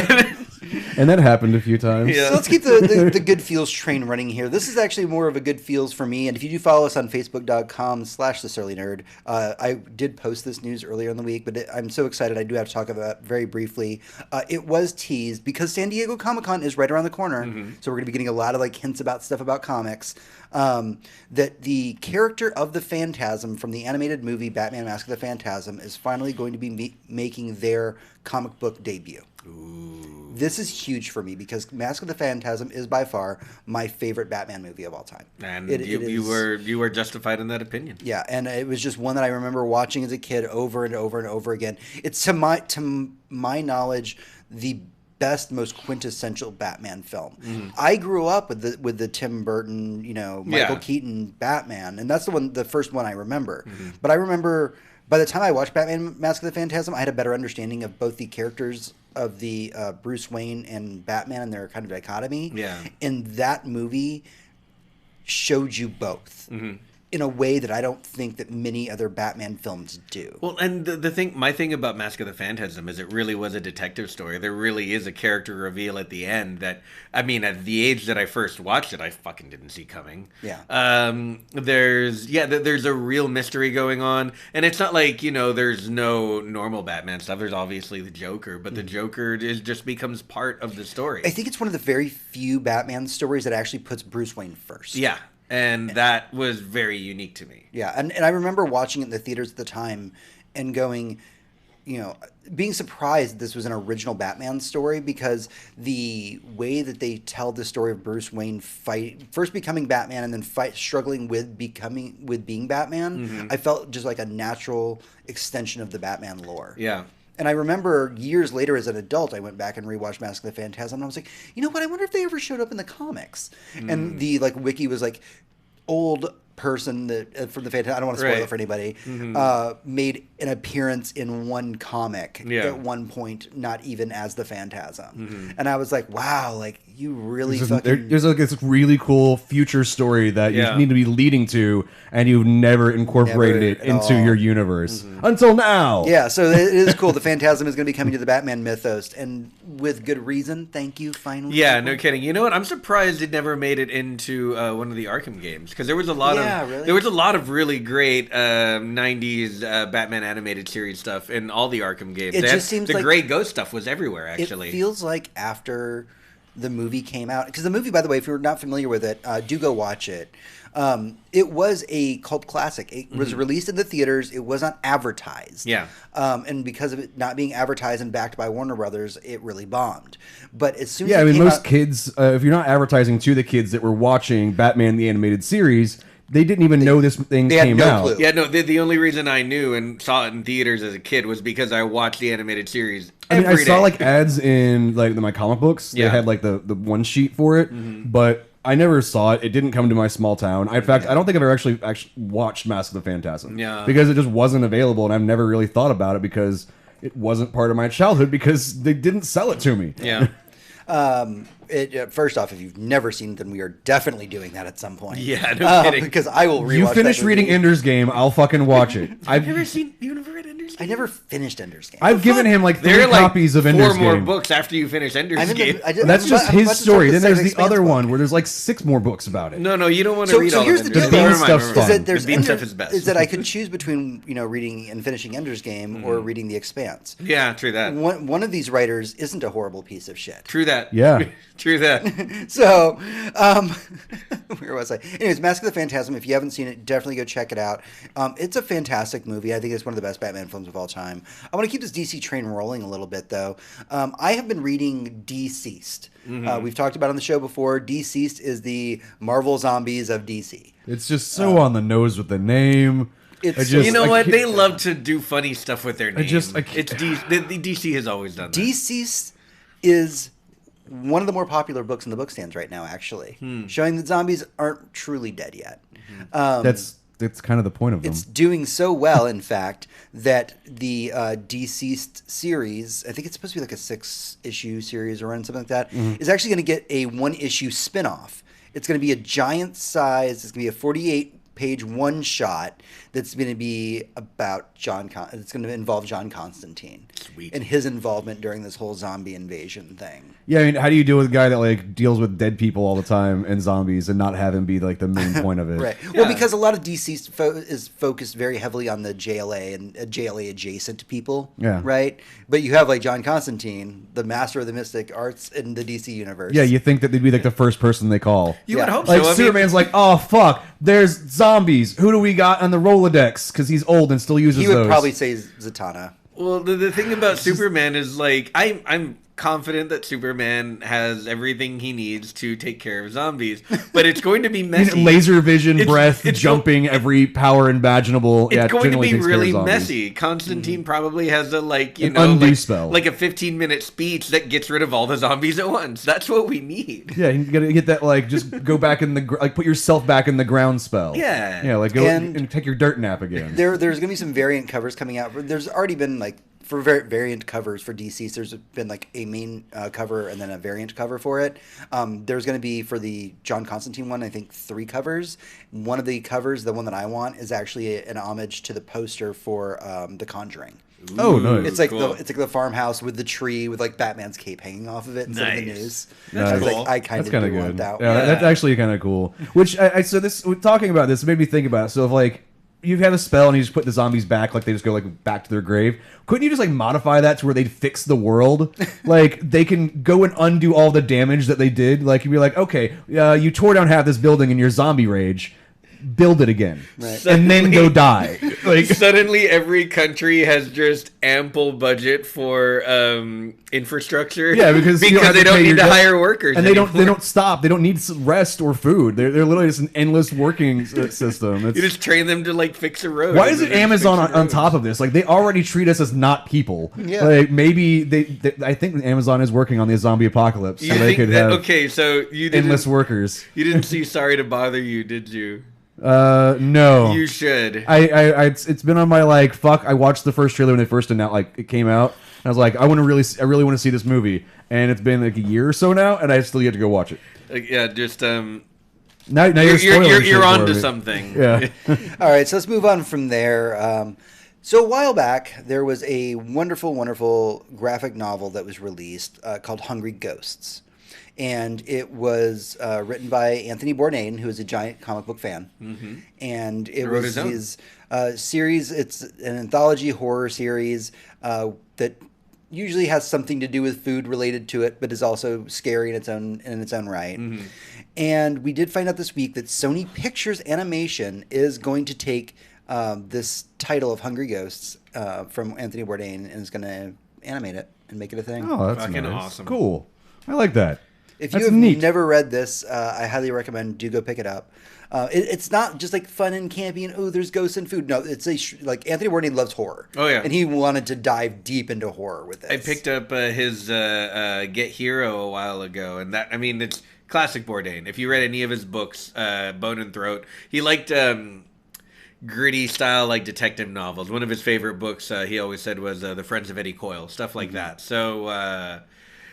And that happened a few times. Yeah. So let's keep the good feels train running here. This is actually more of a good feels for me. And if you do follow us on Facebook.com/TheSurlyNerd, I did post this news earlier in the week, but I'm so excited I do have to talk about it very briefly. It was teased because San Diego Comic-Con is right around the corner. So we're going to be getting a lot of hints about stuff about comics. That the character of the Phantasm from the animated movie Batman Mask of the Phantasm is finally going to be making their comic book debut. Ooh. This is huge for me because Mask of the Phantasm is by far my favorite Batman movie of all time. And you were justified in that opinion. Yeah, and it was just one that I remember watching as a kid over and over and over again. It's to my knowledge the best, most quintessential Batman film. I grew up with the Tim Burton, Michael Keaton Batman, and that's the first one I remember. But I remember by the time I watched Batman Mask of the Phantasm, I had a better understanding of both the characters of the Bruce Wayne and Batman and their kind of dichotomy. Yeah. And that movie showed you both. In a way that I don't think that many other Batman films do. Well, and my thing about Mask of the Phantasm is it really was a detective story. There really is a character reveal at the end that, at the age that I first watched it, I fucking didn't see coming. Yeah. There's a real mystery going on, and it's not like, there's no normal Batman stuff. There's obviously the Joker, but the Joker just becomes part of the story. I think it's one of the very few Batman stories that actually puts Bruce Wayne first. Yeah. And that was very unique to me. Yeah, and I remember watching it in the theaters at the time and going, being surprised that this was an original Batman story because the way that they tell the story of Bruce Wayne first becoming Batman and then struggling with being Batman, I felt just like a natural extension of the Batman lore. Yeah. And I remember years later as an adult, I went back and rewatched Mask of the Phantasm, and I was like, you know what? I wonder if they ever showed up in the comics. And the wiki was old person that from the Phantasm. I don't want to spoil it for anybody. Made an appearance in one comic at one point, not even as the Phantasm. And I was like, wow, you really There's, fucking... there's like this really cool future story that Yeah. you need to be leading to, and you've never incorporated Never it at into all. your universe until now. Yeah, so it is cool. The Phantasm is going to be coming to the Batman mythos, and with good reason. Thank you, finally. Yeah, people. no kidding. You know what? I'm surprised it never made it into one of the Arkham games because there was a lot really? of really great '90s Batman animated series stuff in all the Arkham games. It They just had- seems the like- Grey Ghost stuff was everywhere. Actually, It feels like after the movie came out, because the movie, by the way, if you're not familiar with it, do go watch it. It was a cult classic. It was released in the theaters. It was not advertised. Yeah. And because of it not being advertised and backed by Warner Brothers, it really bombed. But as soon as Yeah, it I mean, came most out, kids, if you're not advertising to the kids that were watching Batman the Animated Series, they didn't even know this thing they had came no out. clue. yeah, no. The only reason I knew and saw it in theaters as a kid was because I watched the animated series. I mean, I every saw day. like ads in like my comic books. They Yeah. had like the one sheet for it, but I never saw it. It didn't come to my small town. In fact, I don't think I've ever actually watched Mask of the Phantasm. Yeah. Because it just wasn't available, and I've never really thought about it because it wasn't part of my childhood because they didn't sell it to me. Yeah. First off, if you've never seen it, then we are definitely doing that at some point. Yeah, no kidding. Because I will rewatch You that finish reading movie. Ender's Game, I'll fucking watch it. You never read Ender's I Game? never finished Ender's Game. I've given him like 3 There are like copies of 4 Ender's more Game. books after you finish Ender's I'm in Game. the, I, That's I'm just about- I'm about his to story. start Then the there's second the other Expanse one book. where there's like 6 more books about it. No, you don't want to So, read so all here's of the Ender's deal. Game. The bean Never mind, stuff's never fun. Is mind. that there's the bean Ender- stuff is best. is that I could choose between reading and finishing Ender's Game or reading The Expanse. Yeah, true that. One of these writers isn't a horrible piece of shit. True that. Yeah. True that. So, where was I? Anyways, Mask of the Phantasm. If you haven't seen it, definitely go check it out. It's a fantastic movie. I think it's one of the best Batman films of all time. I want to keep this DC train rolling a little bit, though. I have been reading Deceased. We've talked about it on the show before. Deceased is the Marvel Zombies of DC. It's just so on the nose with the name. It's I so- just- You know I what? can't- They love to do funny stuff with their name. just- I can't- It's the DC has always done that. Deceased is one of the more popular books in the book stands right now, actually, showing that zombies aren't truly dead yet. That's kind of the point of them. It's doing so well, in fact, that the Deceased series, I think it's supposed to be like a 6-issue series or run, something like that, is actually going to get a 1-issue spin-off. It's going to be a giant size, it's going to be a 48-page one-shot that's going to be about it's going to involve John Constantine. Sweet. And his involvement during this whole zombie invasion thing. Yeah, I mean, how do you deal with a guy that like deals with dead people all the time and zombies and not have him be like the main point of it? Right. Yeah. Well, because a lot of DC is focused very heavily on the JLA and JLA adjacent people. Yeah. Right. But you have like John Constantine, the master of the mystic arts in the DC universe. Yeah, you think that they'd be like the first person they call. You would Yeah. hope Like so. I mean, Superman's like, oh fuck, there's zombies. Who do we got on the Rolodex? Because he's old and still uses he would those. probably say Zatanna. well, the thing about Superman is like I'm confident that Superman has everything he needs to take care of zombies, but it's going to be messy. Laser vision, It's- breath, it's jumping, every power imaginable. It's yeah, going to generally be takes care of really zombies. messy. Constantine probably has a An undo spell. like a 15-minute speech that gets rid of all the zombies at once. That's what we need. Yeah, you gotta get that like just go back in the like put yourself back in the ground spell. Yeah. yeah, like go And- and take your dirt nap again. There's going to be some variant covers coming out. There's already been like for variant covers for DC. There's been like a main cover and then a variant cover for it. There's going to be for the John Constantine one, I think 3 covers. One of the covers, the one that I want, is actually an homage to the poster for The Conjuring. Oh, nice. It's like cool. it's like the farmhouse with the tree with like Batman's cape hanging off of it instead of the Nice. news. That's I was cool. like, I kind That's of kind of do good. want that. Yeah, Yeah. that's actually kind of cool. Which I so this talking about this made me think about it. So if like you have a spell and you just put the zombies back, like they just go like back to their grave. Couldn't you just like modify that to where they'd fix the world? Like they can go and undo all the damage that they did. Like you'd be like, okay, you tore down half this building in your zombie rage. Build it again, Right. and then go die. Like Suddenly, every country has just ample budget for infrastructure. Yeah, because you don't have they to don't pay need your to debt- hire workers, and they don't anymore. stop. They don't need rest or food. They're literally just an endless working system. It's, You just train them to like fix a road. why and is it then Amazon fix the on road. top of this? Like they already treat us as not people. Yeah. Like maybe they I think Amazon is working on the zombie apocalypse, You so they think could that? have Okay, so you didn't. endless workers. You didn't see Sorry to Bother You, did you? No. You should. It's been on my like fuck. I watched the first trailer when they first announced, like it came out, and I was like, I really want to see this movie, and it's been like a year or so now, and I still get to go watch it. Yeah, just Now you're on to something. Yeah. All right, so let's move on from there. So a while back, there was a wonderful, wonderful graphic novel that was released called Hungry Ghosts. And it was written by Anthony Bourdain, who is a giant comic book fan. Mm-hmm. And it was his series. It's an anthology horror series that usually has something to do with food related to it, but is also scary in its own right. Mm-hmm. And we did find out this week that Sony Pictures Animation is going to take this title of Hungry Ghosts from Anthony Bourdain and is going to animate it and make it a thing. Oh, that's fucking nice. awesome. Cool. I like that. If That's you have neat. never read this, I highly recommend do go pick it up. It's not just like fun and campy and oh, there's ghosts and food. No, it's like Anthony Bourdain loves horror. Oh yeah, and he wanted to dive deep into horror with this. I picked up his Get Hero a while ago, and it's classic Bourdain. If you read any of his books, Bone and Throat, he liked gritty style like detective novels. One of his favorite books, he always said, was The Friends of Eddie Coyle, stuff like that. So.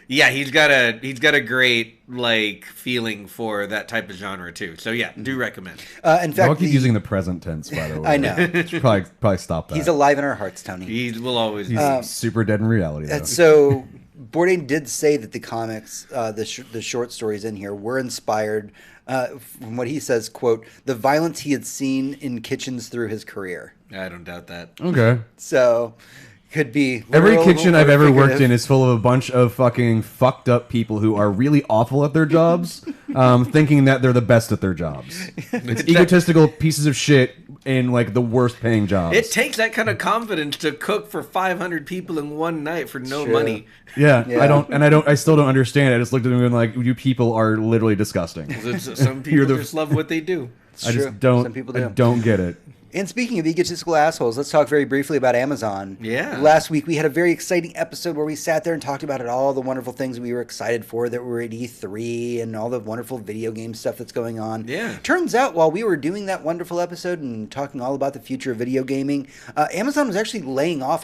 Yeah, he's got a great like feeling for that type of genre too. So yeah, do recommend. In fact, I'll keep using the present tense, by the way. I know. Should probably stop that. He's alive in our hearts, Tony. He will always. He's super dead in reality. Though. So Bourdain did say that the comics, the short stories in here, were inspired from what he says, quote, the violence he had seen in kitchens through his career. I don't doubt that. Okay. So. Could be every kitchen I've ever worked in is full of a bunch of fucking fucked up people who are really awful at their jobs, thinking that they're the best at their jobs. It's egotistical pieces of shit in like the worst paying jobs. It takes that kind of confidence to cook for 500 people in one night for no money. Yeah, I still don't understand it. I just looked at them and like, you people are literally disgusting. Some people just love what they do. I don't get it. And speaking of egotistical assholes, let's talk very briefly about Amazon. Yeah. Last week we had a very exciting episode where we sat there and talked about all the wonderful things we were excited for that were at E3 and all the wonderful video game stuff that's going on. Yeah. Turns out while we were doing that wonderful episode and talking all about the future of video gaming, Amazon was actually laying off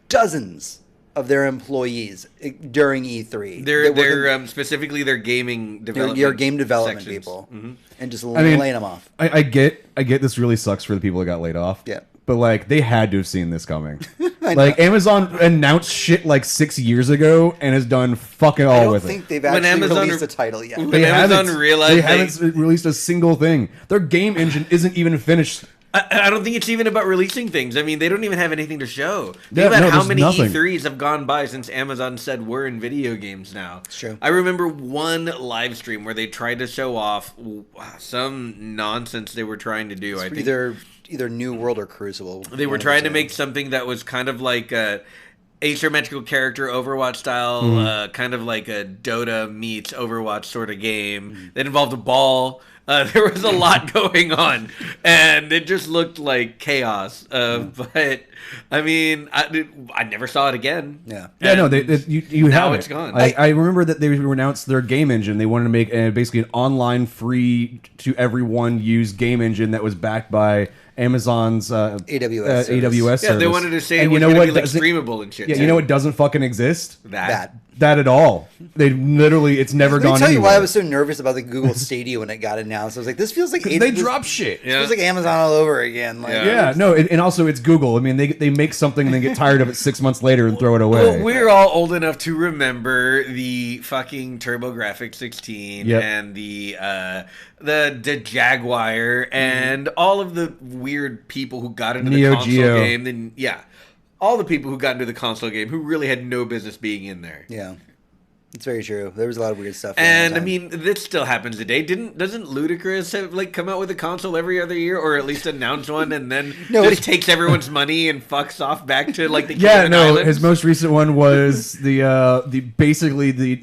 dozens of their employees during E3. They're specifically their gaming development. Your game development sections. People, and just laying them off. I get this really sucks for the people that got laid off. Yeah. But like they had to have seen this coming. Like Amazon announced shit like 6 years ago and has done fucking all with it. I don't think they've actually released a title yet. When Amazon realized they haven't released a single thing. Their game engine isn't even finished. I don't think it's even about releasing things. I mean, they don't even have anything to show. Yeah, Think about how there's many nothing. E3s have gone by since Amazon said we're in video games now. It's true. I remember one live stream where they tried to show off some nonsense they were trying to do. I think either New World or Crucible. they were trying to make something that was kind of like a asymmetrical character Overwatch style, kind of like a Dota meets Overwatch sort of game that involved a ball. There was a lot going on, and it just looked like chaos. But I mean, I never saw it again. Yeah. Yeah, no, you now have it's it. gone. I remember that they announced their game engine. They wanted to make basically an online, free to everyone use game engine that was backed by Amazon's AWS AWS Yeah, service. they wanted to say And it was you know going to what be like doesn't- streamable and shit. Yeah, too. you know what doesn't fucking exist? That. That at all. They literally, it's never Let me gone tell you anywhere. why I was so nervous about the Google Stadia when it got announced. I was like, this feels like they drop shit. It feels like Amazon all over again. Like, Yeah, no, and also it's Google. I mean, they make something and they get tired of it 6 months later and throw it away. Well, we're all old enough to remember the fucking TurboGrafx 16 Yep. and the Jaguar and all of the weird people who got into Neo the console Geo. game. Then all the people who got into the console game who really had no business being in there. Yeah. It's very true. There was a lot of weird stuff. at And the I time. mean, this still happens today. Doesn't Ludacris have like come out with a console every other year, or at least announce one, and then just takes everyone's money and fucks off back to like the Cayman Islands? His most recent one was the basically the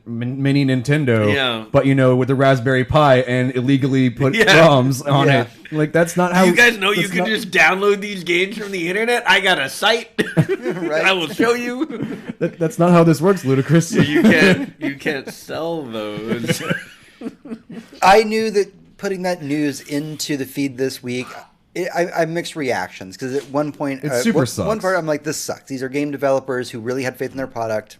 mini Nintendo, Yeah. but with the Raspberry Pi and illegally put ROMs on it. Like that's not how You guys know you that's can not- just download these games from the internet. I got a site. Right. I will show you. That's not how this works, Ludacris. You can't sell those. I knew that putting that news into the feed this week, I mixed reactions because at one point, It super one sucks. part I'm like, this sucks. These are game developers who really had faith in their product.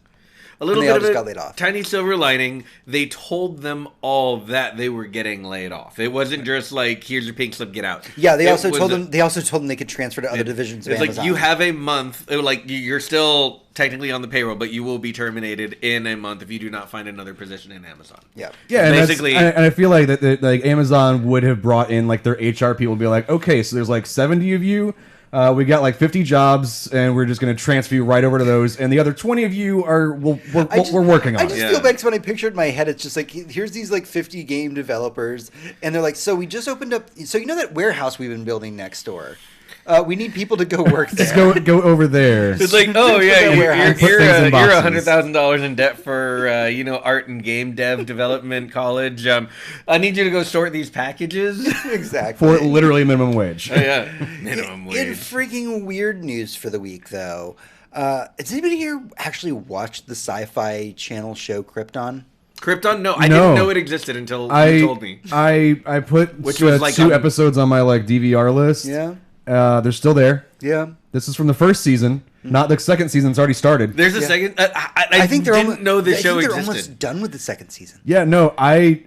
A little And they all bit just of got a laid off. tiny silver lining. They told them all that they were getting laid off. It wasn't just like, here's your pink slip, get out. Yeah, they It also was told a- them. They also told them they could transfer to other divisions of It's Amazon. like, you have a month. Like, you're still technically on the payroll, but you will be terminated in a month if you do not find another position in Amazon. Yeah. Yeah, and Basically- and I feel like that like Amazon would have brought in like their HR people and be like, okay, so there's like 70 of you. We got like 50 jobs, and we're just going to transfer you right over to those. And the other 20 of you are we're working on I it. just Yeah. feel bad because when I pictured in my head, it's just like, here's these like 50 game developers, and they're like, so we just opened up. So you know that warehouse we've been building next door? We need people to go work there. Just go over there. It's like, oh yeah, Their warehouse. Put things in boxes. you're $100,000 in debt for art and game dev development college. I need you to go sort these packages. Exactly. For literally minimum wage. Oh, yeah, minimum In wage. freaking weird news for the week, though, has anybody here actually watched the Sci-Fi Channel show Krypton? Krypton? No, I No. didn't know it existed until you told me. I put Which was like 2 on- episodes on my like DVR list. Yeah. They're still there. Yeah. This is from the first season, not the second season. It's already started. There's a Yeah. second. I think they're didn't almost, know the show I think they're existed. almost done with the second season. Yeah, no, I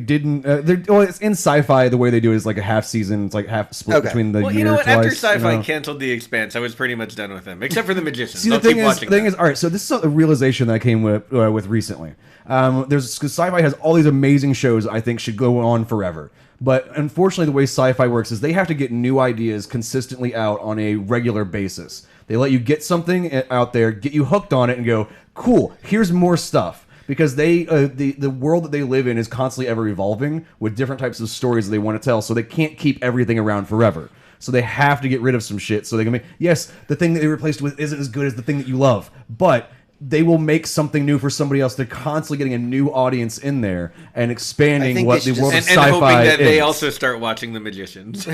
didn't. Well, it's in sci-fi. The way they do it is like a half season. It's like half split Okay. between the Well, year you know what? twice. After Sci-Fi you know? canceled The Expanse, I was pretty much done with them, except for the Magicians. See, I'll the thing keep is, watching that. all right. So this is a realization that I came with recently. There's because sci-fi has all these amazing shows I think should go on forever. But unfortunately, the way sci-fi works is they have to get new ideas consistently out on a regular basis. They let you get something out there, get you hooked on it, and go, cool, here's more stuff. Because the world that they live in is constantly ever evolving with different types of stories that they want to tell, so they can't keep everything around forever. So they have to get rid of some shit so they can make, yes, the thing that they replaced with isn't as good as the thing that you love, but they will make something new for somebody else. They're constantly getting a new audience in there and I expanding think what they the should world of and sci-fi hoping that they is. also start watching The Magicians.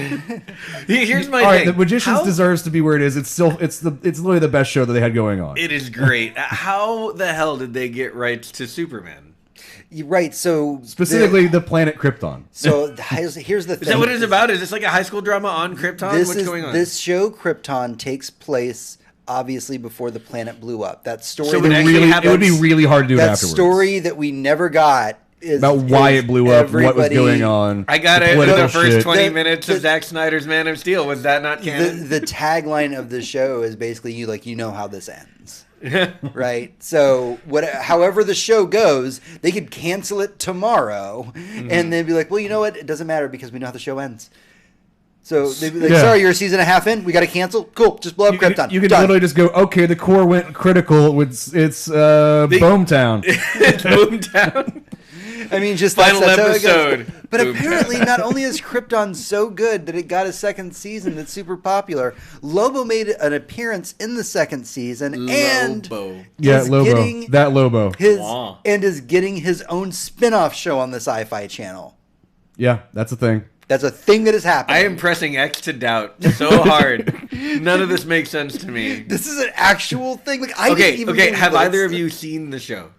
Here's my All right, thing. The Magicians How- deserves to be where it is. It's literally the best show that they had going on. It is great. How the hell did they get rights to Superman? You're right. So Specifically, the planet Krypton. so here's the thing. Is that what it's about? Is this like a high school drama on Krypton? What's going on? This show Krypton takes place obviously before the planet blew up. That story. So that it we- actually It would be really hard to do it that afterwards. story that we never got is About why is it blew up, what was everybody- going on. I got the it. political The first shit. 20 The- minutes the- of Zack Snyder's Man of Steel. Was that not canon? The tagline of the show is basically you know how this ends. Right, so however the show goes, they could cancel it tomorrow, and then be like, "Well, you know what? It doesn't matter because we know how the show ends." So they'd be like, Yeah. "Sorry, you're a season and a half in. We got to cancel. Cool, just blow up You could, Krypton." you could Done. literally just go, okay, the core went critical. It's Boomtown. It's Boomtown. I mean, just Final that's how it goes. episode. But Boom. apparently, not only is Krypton so good that it got a second season that's super popular, Lobo made an appearance in the second season and Lobo. Yeah, is Lobo. getting That Lobo. his Wow. and is getting his own spin-off show on the Sci-Fi Channel. Yeah, that's a thing. That's a thing that is happening. I am pressing X to doubt so hard. None of this makes sense to me. This is an actual thing. Like I didn't Okay, even okay. believe Have this. either of you seen the show?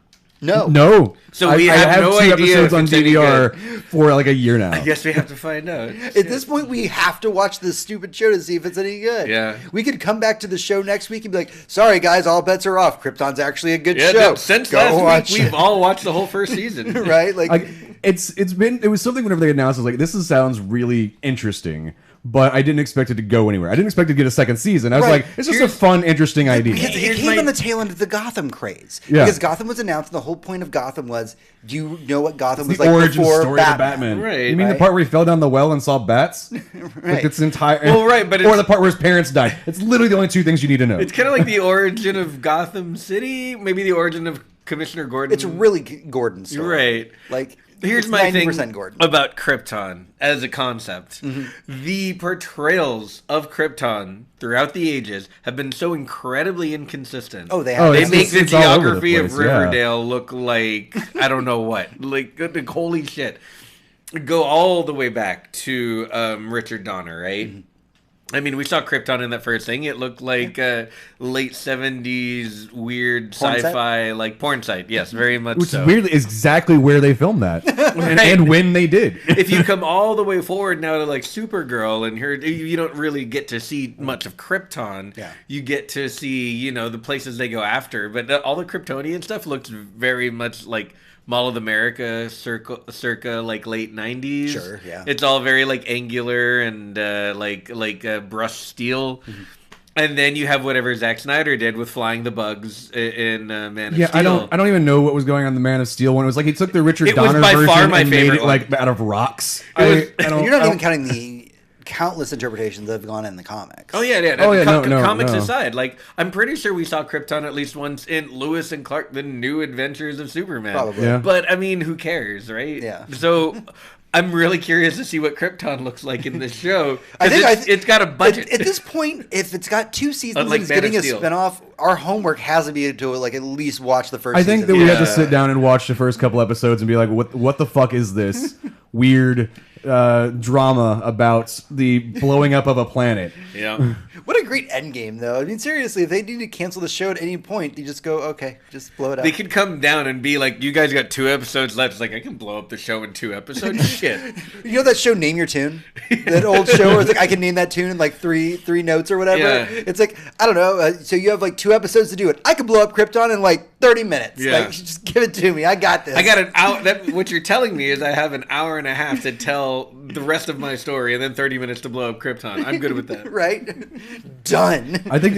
No. No. So we I have no 2 idea episodes if on it's any Oh. DVR for like a year now. I guess we have to find out. At this point, we have to watch this stupid show to see if it's any good. Yeah. We could come back to the show next week and be like, sorry, guys, all bets are off. Krypton's actually a good Yeah, show. since Go last watch week, it." we've all watched the whole first season. right? Like, It was something whenever they announced, I was like, this sounds really interesting, but I didn't expect it to go anywhere. I didn't expect it to get a second season. I was Right. like, it's just a Here's- fun, interesting idea. because it Here's came my- on the tail end of the Gotham craze. Yeah. Because Gotham was announced, and the whole point of Gotham was, do you know what Gotham was The like origin before story Batman? of Batman. Right. You mean the Right. part where he fell down the well and saw bats? Right. Like its entire. Well, right, but or it's- the part where his parents died. It's literally the only 2 things you need to know. It's kind of like the origin of Gotham City, maybe the origin of Commissioner Gordon. It's really Gordon's story. You're right. Like, Here's it's my thing 90% Gordon. about Krypton as a concept. The portrayals of Krypton throughout the ages have been so incredibly inconsistent. Oh, they Oh, have. They it's- make the it's all over the geography of place, yeah. Riverdale look like I don't know what. Like holy shit. Go all the way back to Richard Donner, right? I mean, we saw Krypton in that first thing. It looked like late 70s weird Porn sci-fi, like porn site. Yes, very much Which so. weirdly is exactly where they filmed that, and when they did. If you come all the way forward now to like Supergirl and her, you don't really get to see much of Krypton. Yeah. You get to see, you know, the places they go after. But all the Kryptonian stuff looks very much like Mall of America circa like late 90s. Sure, yeah. It's all very like angular and like brushed steel. Mm-hmm. And then you have whatever Zack Snyder did with flying the bugs in Man of Yeah, Steel. I don't even know what was going on in the Man of Steel one. It was like he took the Richard It was Donner by version far my and made favorite it like out of rocks. You're not even counting the countless interpretations that have gone in the comics. Oh yeah. Oh, yeah, no, Comics no. aside, like I'm pretty sure we saw Krypton at least once in Lewis and Clark: The New Adventures of Superman. Probably. Yeah. But I mean, who cares, right? Yeah. So I'm really curious to see what Krypton looks like in this show. I think it's got a budget. At this point, if it's got 2 seasons Unlike and it's Man of getting a Steel. spinoff, our homework has to be to like at least watch the first. I think that season. we had to Yeah. sit down and watch the first couple episodes and be like, what the fuck is this weird drama about the blowing up of a planet? Yeah. What a great end game, though. I mean, seriously, if they need to cancel the show at any point, you just go, okay, just blow it up. They could come down and be like, "You guys got 2 episodes left." It's like, I can blow up the show in 2 episodes. Shit. You know that show, Name Your Tune? That old show where it's like, I can name that tune in like three notes or whatever. Yeah. It's like, I don't know. So you have like 2 episodes to do it. I could blow up Krypton in like 30 minutes. Yeah. Like, just give it to me. I got this. I got an hour. What you're telling me is I have an hour and a half to tell the rest of my story, and then 30 minutes to blow up Krypton. I'm good with that. Right? Done. I think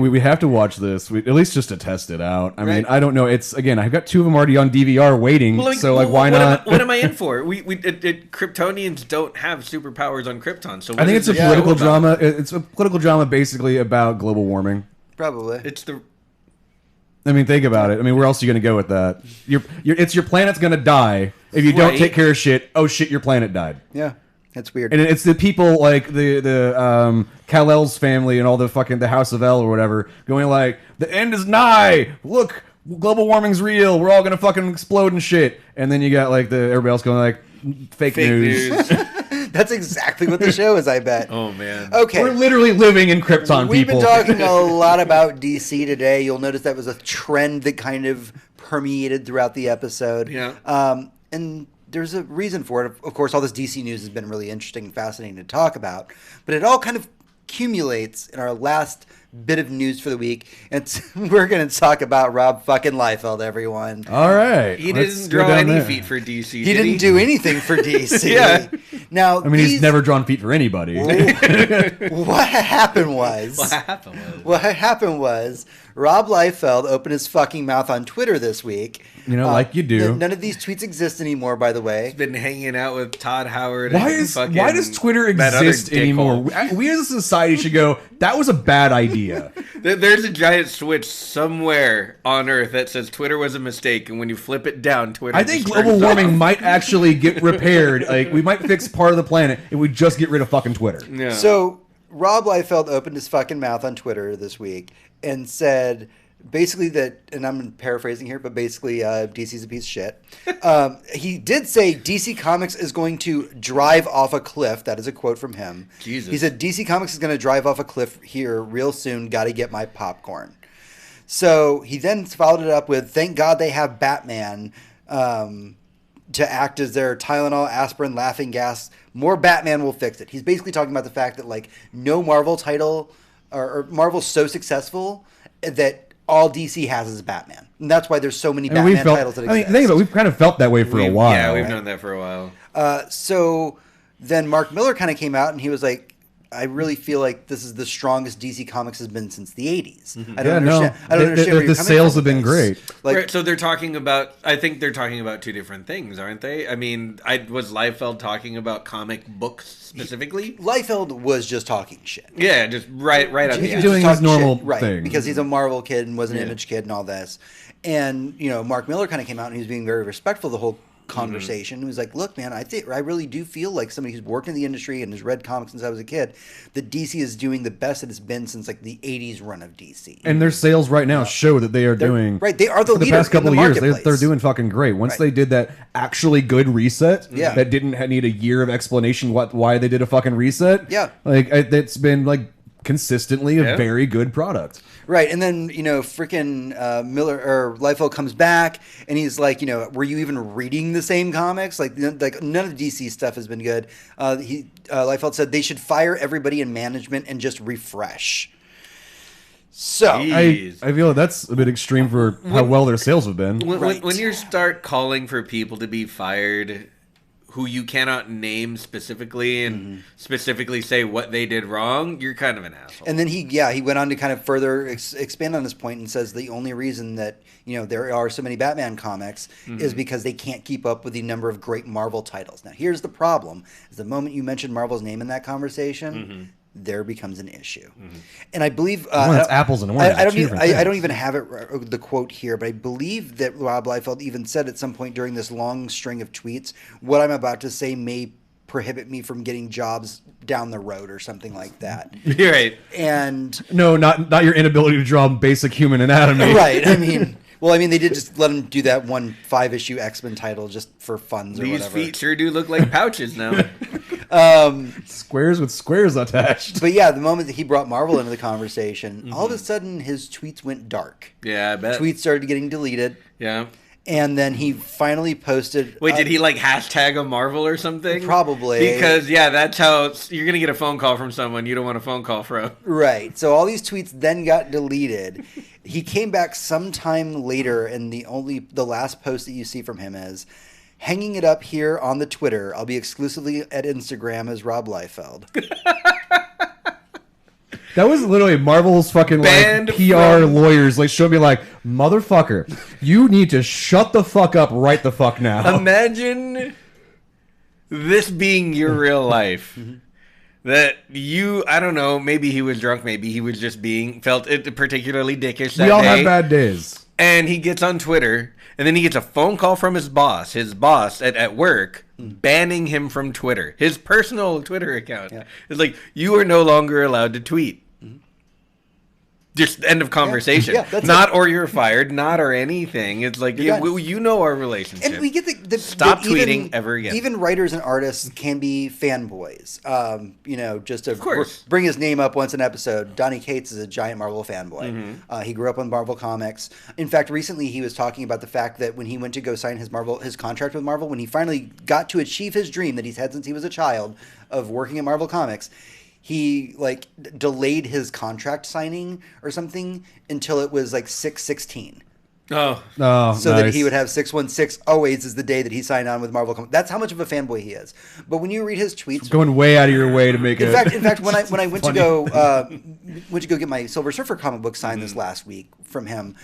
we have to watch this at least just to test it out. I mean, Right. I don't know. It's again, I've got 2 of them already on DVR waiting. Well, so like, why what not? what am I in for? Kryptonians don't have superpowers on Krypton, so I think it's a what is the political show about? drama. It's a political drama basically about global warming. Probably. It's the I mean, think about it. I mean, where else are you going to go with that? It's your planet's going to die if you don't Right. take care of shit. Oh shit, your planet died. Yeah. That's weird. And it's the people like the Kal-El's family and all the House of El or whatever going like, the end is nigh. Look, global warming's real. We're all gonna fucking explode and shit. And then you got like everybody else going like, fake news. That's exactly what the show is, I bet. Oh man. Okay. We're literally living in Krypton, We've people. been talking a lot about DC today. You'll notice that was a trend that kind of permeated throughout the episode. Yeah. And there's a reason for it. Of course, all this DC news has been really interesting and fascinating to talk about. But it all kind of accumulates in our last bit of news for the week. And we're going to talk about Rob fucking Liefeld, everyone. All right. He let's didn't go draw down any there. feet for DC. He didn't do anything for DC. Yeah. Now, I mean, he's never drawn feet for anybody. What happened was... What happened was What happened was Rob Liefeld opened his fucking mouth on Twitter this week. You know, like you do. None of these tweets exist anymore, by the way. been hanging out with Todd Howard. Why and why does Twitter that other exist anymore? dickhole. We as a society should go, that was a bad idea. There's a giant switch somewhere on Earth that says Twitter was a mistake, and when you flip it down, Twitter. I think just global turns warming off. might actually get repaired. Like, we might fix part of the planet if we just get rid of fucking Twitter. Yeah. So Rob Liefeld opened his fucking mouth on Twitter this week and said basically that, and I'm paraphrasing here, but basically DC's a piece of shit. He did say DC Comics is going to drive off a cliff. That is a quote from him. Jesus. He said DC Comics is going to drive off a cliff here real soon. Got to get my popcorn. So he then followed it up with, thank God they have Batman to act as their Tylenol, aspirin, laughing gas. More Batman will fix it. He's basically talking about the fact that like no Marvel title or Marvel's so successful that all DC has is Batman. And that's why there's so many And we Batman felt, titles that I mean, exist. think about it, we've kind of felt that way for a while. Yeah, we've known that for a while. So then Mark Miller kind of came out and he was like, I really feel like this is the strongest DC Comics has been since the 80s. I don't understand. I don't understand where the you're coming sales from have been with great. this. Like, Right, so they're talking about. I think they're talking about two different things, aren't they? I mean, was Liefeld talking about comic books specifically? Liefeld was just talking shit. Yeah, just right out He the He's was end. doing just his talking normal shit, right? thing. Because he's a Marvel kid and was an Yeah. Image kid and all this. And Mark Miller kind of came out and he was being very respectful the whole conversation. He was like, look, man, I really do feel like somebody who's worked in the industry and has read comics since I was a kid, that DC is doing the best that it's been since like the 80s run of DC. And their sales right now show that they are doing right. They are the for the leader past couple in of the years. They're marketplace. doing fucking great. Once they did that actually good reset, that didn't need a year of explanation why they did a fucking reset. Yeah. like it's been like consistently a very good product. Right, and then freaking Miller or Liefeld comes back, and he's like, were you even reading the same comics? Like none of the DC stuff has been good. Liefeld said they should fire everybody in management and just refresh. So I feel like that's a bit extreme for how well their sales have been. When you start calling for people to be fired who you cannot name specifically and specifically say what they did wrong, you're kind of an asshole. And then he went on to kind of further expand on this point and says the only reason that there are so many Batman comics is because they can't keep up with the number of great Marvel titles. Now here's the problem: is the moment you mention Marvel's name in that conversation, there becomes an issue. And I believe It's apples and oranges. I don't even have it the quote here, but I believe that Rob Liefeld even said at some point during this long string of tweets, what I'm about to say may prohibit me from getting jobs down the road or something like that. You're right. And no, not your inability to draw basic human anatomy. Right. They did just let him do that one 5-issue X-Men title just for funds or whatever. These feet sure do look like pouches now. Squares with squares attached. But yeah, the moment that he brought Marvel into the conversation, all of a sudden his tweets went dark. Yeah, I bet. Tweets started getting deleted. Yeah. And then he finally posted... Wait, did he like hashtag a Marvel or something? Probably. Because, that's how you're going to get a phone call from someone you don't want a phone call from. Right. So all these tweets then got deleted. He came back sometime later, and the last post that you see from him is, hanging it up here on the Twitter. I'll be exclusively at Instagram as Rob Liefeld. That was literally Marvel's fucking Banned PR lawyers showed me motherfucker, you need to shut the fuck up right the fuck now. Imagine this being your real life. That I don't know, maybe he was drunk, maybe he was just felt it particularly dickish that We all day. have bad days. And he gets on Twitter, and then he gets a phone call from his boss at work, banning him from Twitter. His personal Twitter account. Yeah. It's like, you are no longer allowed to tweet. Just end of conversation. Not or you're fired, not or anything. It's like, you know our relationship. And we get Stop tweeting ever again. Even writers and artists can be fanboys. Just to bring his name up once an episode, Donny Cates is a giant Marvel fanboy. He grew up on Marvel Comics. In fact, recently he was talking about the fact that when he went to go sign his contract with Marvel, when he finally got to achieve his dream that he's had since he was a child of working at Marvel Comics, he delayed his contract signing or something until it was 6/16. So nice. That he would have 6/16 always is the day that he signed on with Marvel Comics. That's how much of a fanboy he is. But when you read his tweets, going way out of your way to make it. In fact, when I went to go get my Silver Surfer comic book signed this last week from him,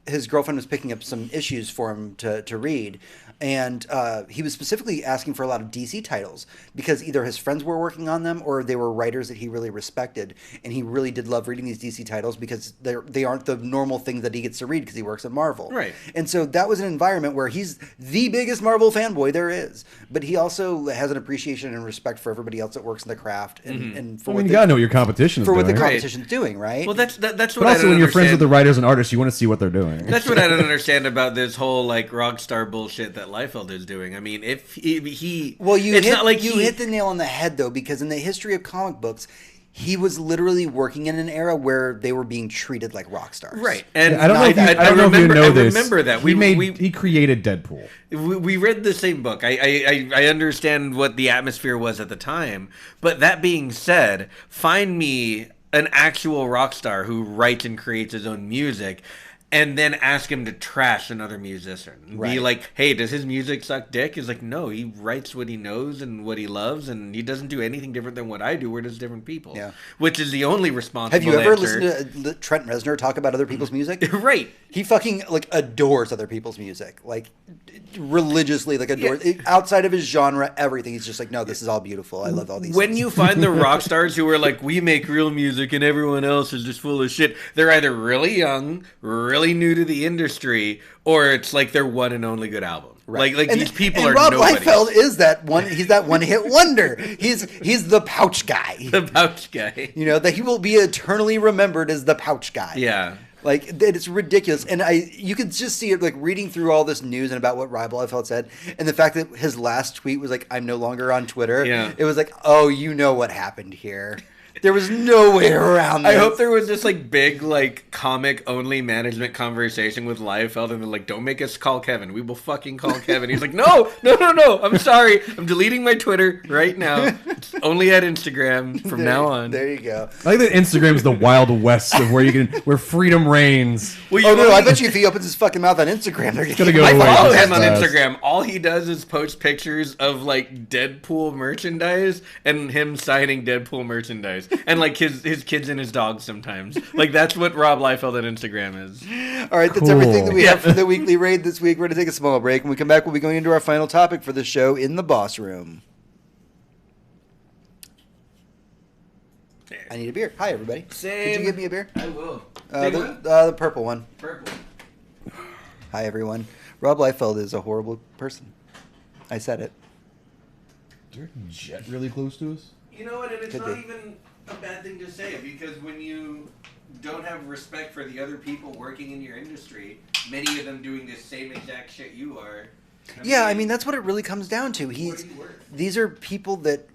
his girlfriend was picking up some issues for him to read. And he was specifically asking for a lot of DC titles because either his friends were working on them or they were writers that he really respected. And he really did love reading these DC titles because they aren't the normal things that he gets to read because he works at Marvel. Right. And so that was an environment where he's the biggest Marvel fanboy there is. But he also has an appreciation and respect for everybody else that works in the craft and for you gotta know what your competition is for what doing. the competition's doing, right? Well, that's what. But I also, don't when you're friends understand. with the writers and artists, you want to see what they're doing. That's what I don't understand about this whole Rockstar bullshit that Liefeld is doing. I mean, if he well, you it's hit not like you hit the nail on the head though, because in the history of comic books, he was literally working in an era where they were being treated like rock stars. Right. And I don't know if you know this. I remember that. He created Deadpool. We read the same book. I understand what the atmosphere was at the time. But that being said, find me an actual rock star who writes and creates his own music and then ask him to trash another musician. Right. Be like, hey, does his music suck dick? He's like, no, he writes what he knows and what he loves, and he doesn't do anything different than what I do. We're just different people. Yeah. Which is the only responsible Have you ever answer. listened to Trent Reznor talk about other people's music? Right. He fucking adores other people's music. Religiously adores. Yeah. Outside of his genre, everything. He's just like, no, this is all beautiful. I love all these When things. you find the rock stars who are like, we make real music and everyone else is just full of shit, they're either really young, really new to the industry, or it's like their one and only good album. Like these people and are Rob nobodies. Liefeld is that one. He's that one-hit wonder. He's the pouch guy. The pouch guy. You know that he will be eternally remembered as the pouch guy. Yeah. Like it's ridiculous, and you could just see it like reading through all this news and about what Rob Liefeld said, and the fact that his last tweet was like, "I'm no longer on Twitter." Yeah. It was like, oh, you know what happened here. There was no way around this. I hope there was this like big like comic only management conversation with Liefeld, and they're like, "Don't make us call Kevin. We will fucking call Kevin." He's like, "No. I'm sorry. I'm deleting my Twitter right now. It's only at Instagram from now on." There you go. I like that Instagram's the wild west of where freedom reigns. Well, Oh no! I bet you if he opens his fucking mouth on Instagram, they're gonna go I away follow just him on fast. Instagram. All he does is post pictures of like Deadpool merchandise and him signing Deadpool merchandise, and like his kids and his dogs sometimes. Like that's what Rob Liefeld on Instagram is. All right, that's Cool. everything that we have for the weekly raid this week. We're going to take a small break. When we come back, we'll be going into our final topic for the show in the boss room. I need a beer. Hi, everybody. Could Same. you give me a beer? I will. Big one? The purple one. Purple. Hi, everyone. Rob Liefeld is a horrible person. I said it. Is there a jet really close to us? You know what? And it's Could not be. even a bad thing to say, because when you don't have respect for the other people working in your industry, many of them doing the same exact shit you are. Yeah, I mean, that's what it really comes down to. What are you worth? These are people that,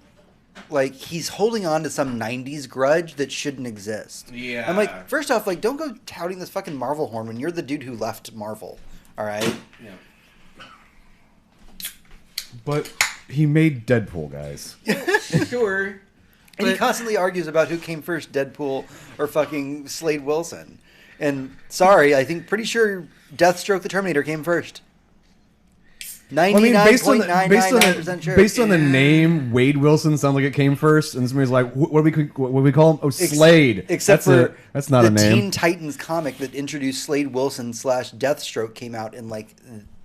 like, he's holding on to some 90s grudge that shouldn't exist. Yeah. I'm like, first off, like, don't go touting this fucking Marvel horn when you're the dude who left Marvel. All right? Yeah. But he made Deadpool, guys. Sure. And he But- constantly argues about who came first, Deadpool or fucking Slade Wilson. And sorry, I think pretty sure Deathstroke the Terminator came first. Well, I mean, based on 99.999% sure. based on the name, Wade Wilson sounds like it came first, and somebody's like, "What do we call him? Oh, Slade." Except that's for that's not the a name. Teen Titans comic that introduced Slade Wilson / Deathstroke came out in like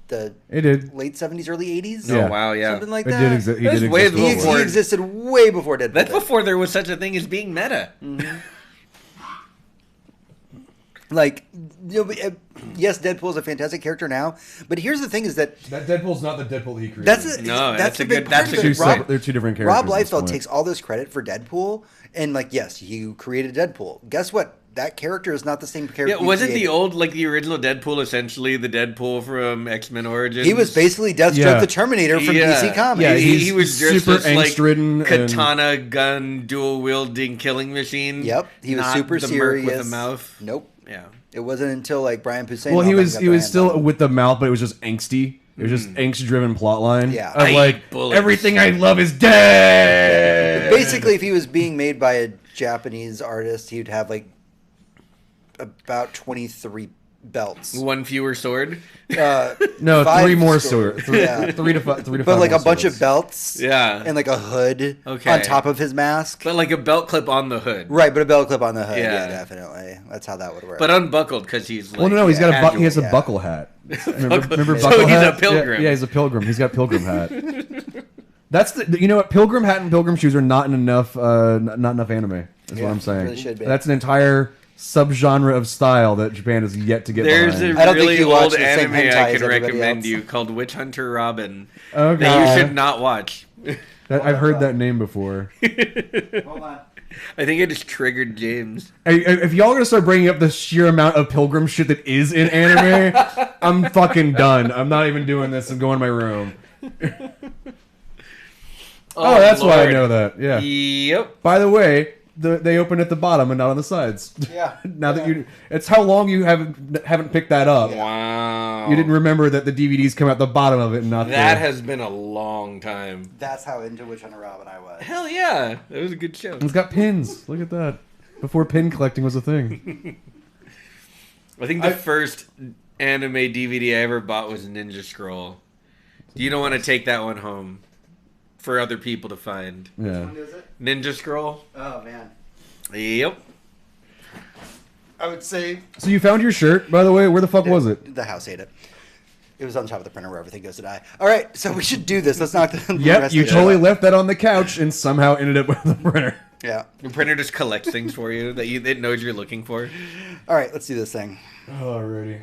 the It did. late 70s, early 80s. Yeah. Oh, wow, yeah. Something like It that. did exist. He That's did way exist He, before. he existed way before Deadpool. That's did. before there was such a thing as being meta. Like, you know, yes, Deadpool is a fantastic character now, but here's the thing: is that That Deadpool's not the Deadpool he created. that's the a big good- part that's of a it. good point. They're two different characters. Rob at this Liefeld point. takes all this credit for Deadpool, and like, yes, you created Deadpool. Guess what? That character is not the same character. Yeah, you wasn't the created. old, like the original Deadpool essentially the Deadpool from X-Men Origins? He was basically Deathstroke Yeah. the Terminator from Yeah. DC Comics. Yeah, he he's was just super this, like, angst-ridden and- katana gun dual wielding killing machine. Yep, he was not super the serious merc with a mouth. Nope. Yeah. It wasn't until like Brian Posehn. Well, he was got he their was hands still on him. with the mouth, but it was just angsty. It was just angst-driven plotline. Yeah. of I like eat bullets. everything I love is dead. Basically, if he was being made by a Japanese artist, he'd have like about 23 belts. One fewer sword. No, 5 three more swords. swords. Yeah. Three to five. But like more a bunch swords. of belts. Yeah. And like a hood Okay. on top of his mask. But like a belt clip on the hood. Right, but a belt clip on the hood. Yeah, Yeah. definitely. That's how that would work. But unbuckled because he's like. Well, no, he's got a he has a yeah. buckle hat. Remember So buckle he's hat? a pilgrim. Yeah, he's a pilgrim. He's got pilgrim hat. That's the you know what pilgrim hat and pilgrim shoes are not in enough not enough anime. Is Yeah, what I'm saying. really should be. That's an entire subgenre of style that Japan has yet to get There's behind. a I don't think really you watch old the same anime hentai I as can everybody recommend else. you called Witch Hunter Robin Okay. that you should not watch. I've heard that name before. Hold on. I think it just triggered James. If y'all are gonna start bringing up the sheer amount of pilgrim shit that is in anime, I'm fucking done. I'm not even doing this. I'm going to my room. Oh, that's why I Lord. know that. Yeah. Yep. By the way, they open at the bottom and not on the sides. Yeah. Now that it's how long you haven't picked that up. Wow. You didn't remember that the DVDs come out the bottom of it and not That the, has been a long time. That's how into Witch Hunter Robin I was. Hell yeah. That was a good show. It's got pins. Look at that. Before pin collecting was a thing. I think the first anime DVD I ever bought was Ninja Scroll. You don't want to take that one home for other people to find. Yeah. Is it? Ninja Scroll? Oh man. Yep. I would say So you found your shirt, by the way. Where the fuck was it? the house ate it. It was on top of the printer where everything goes to die. All right, so we should do this. Let's knock the Yep, rest you of the totally show. left that on the couch and somehow ended up with the printer. Yeah. The printer just collects things for you that it knows you're looking for. All right, let's do this thing. Alrighty.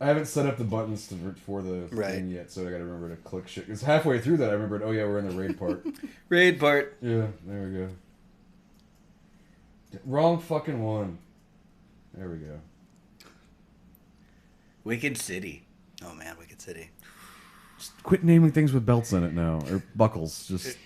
I haven't set up the buttons for the thing yet, so I gotta remember to click shit. Because halfway through that, I remembered, oh yeah, we're in the raid part. Raid part. Yeah, there we go. Wrong fucking one. There we go. Wicked City. Oh man, Wicked City. Just quit naming things with belts in it now, or buckles. Just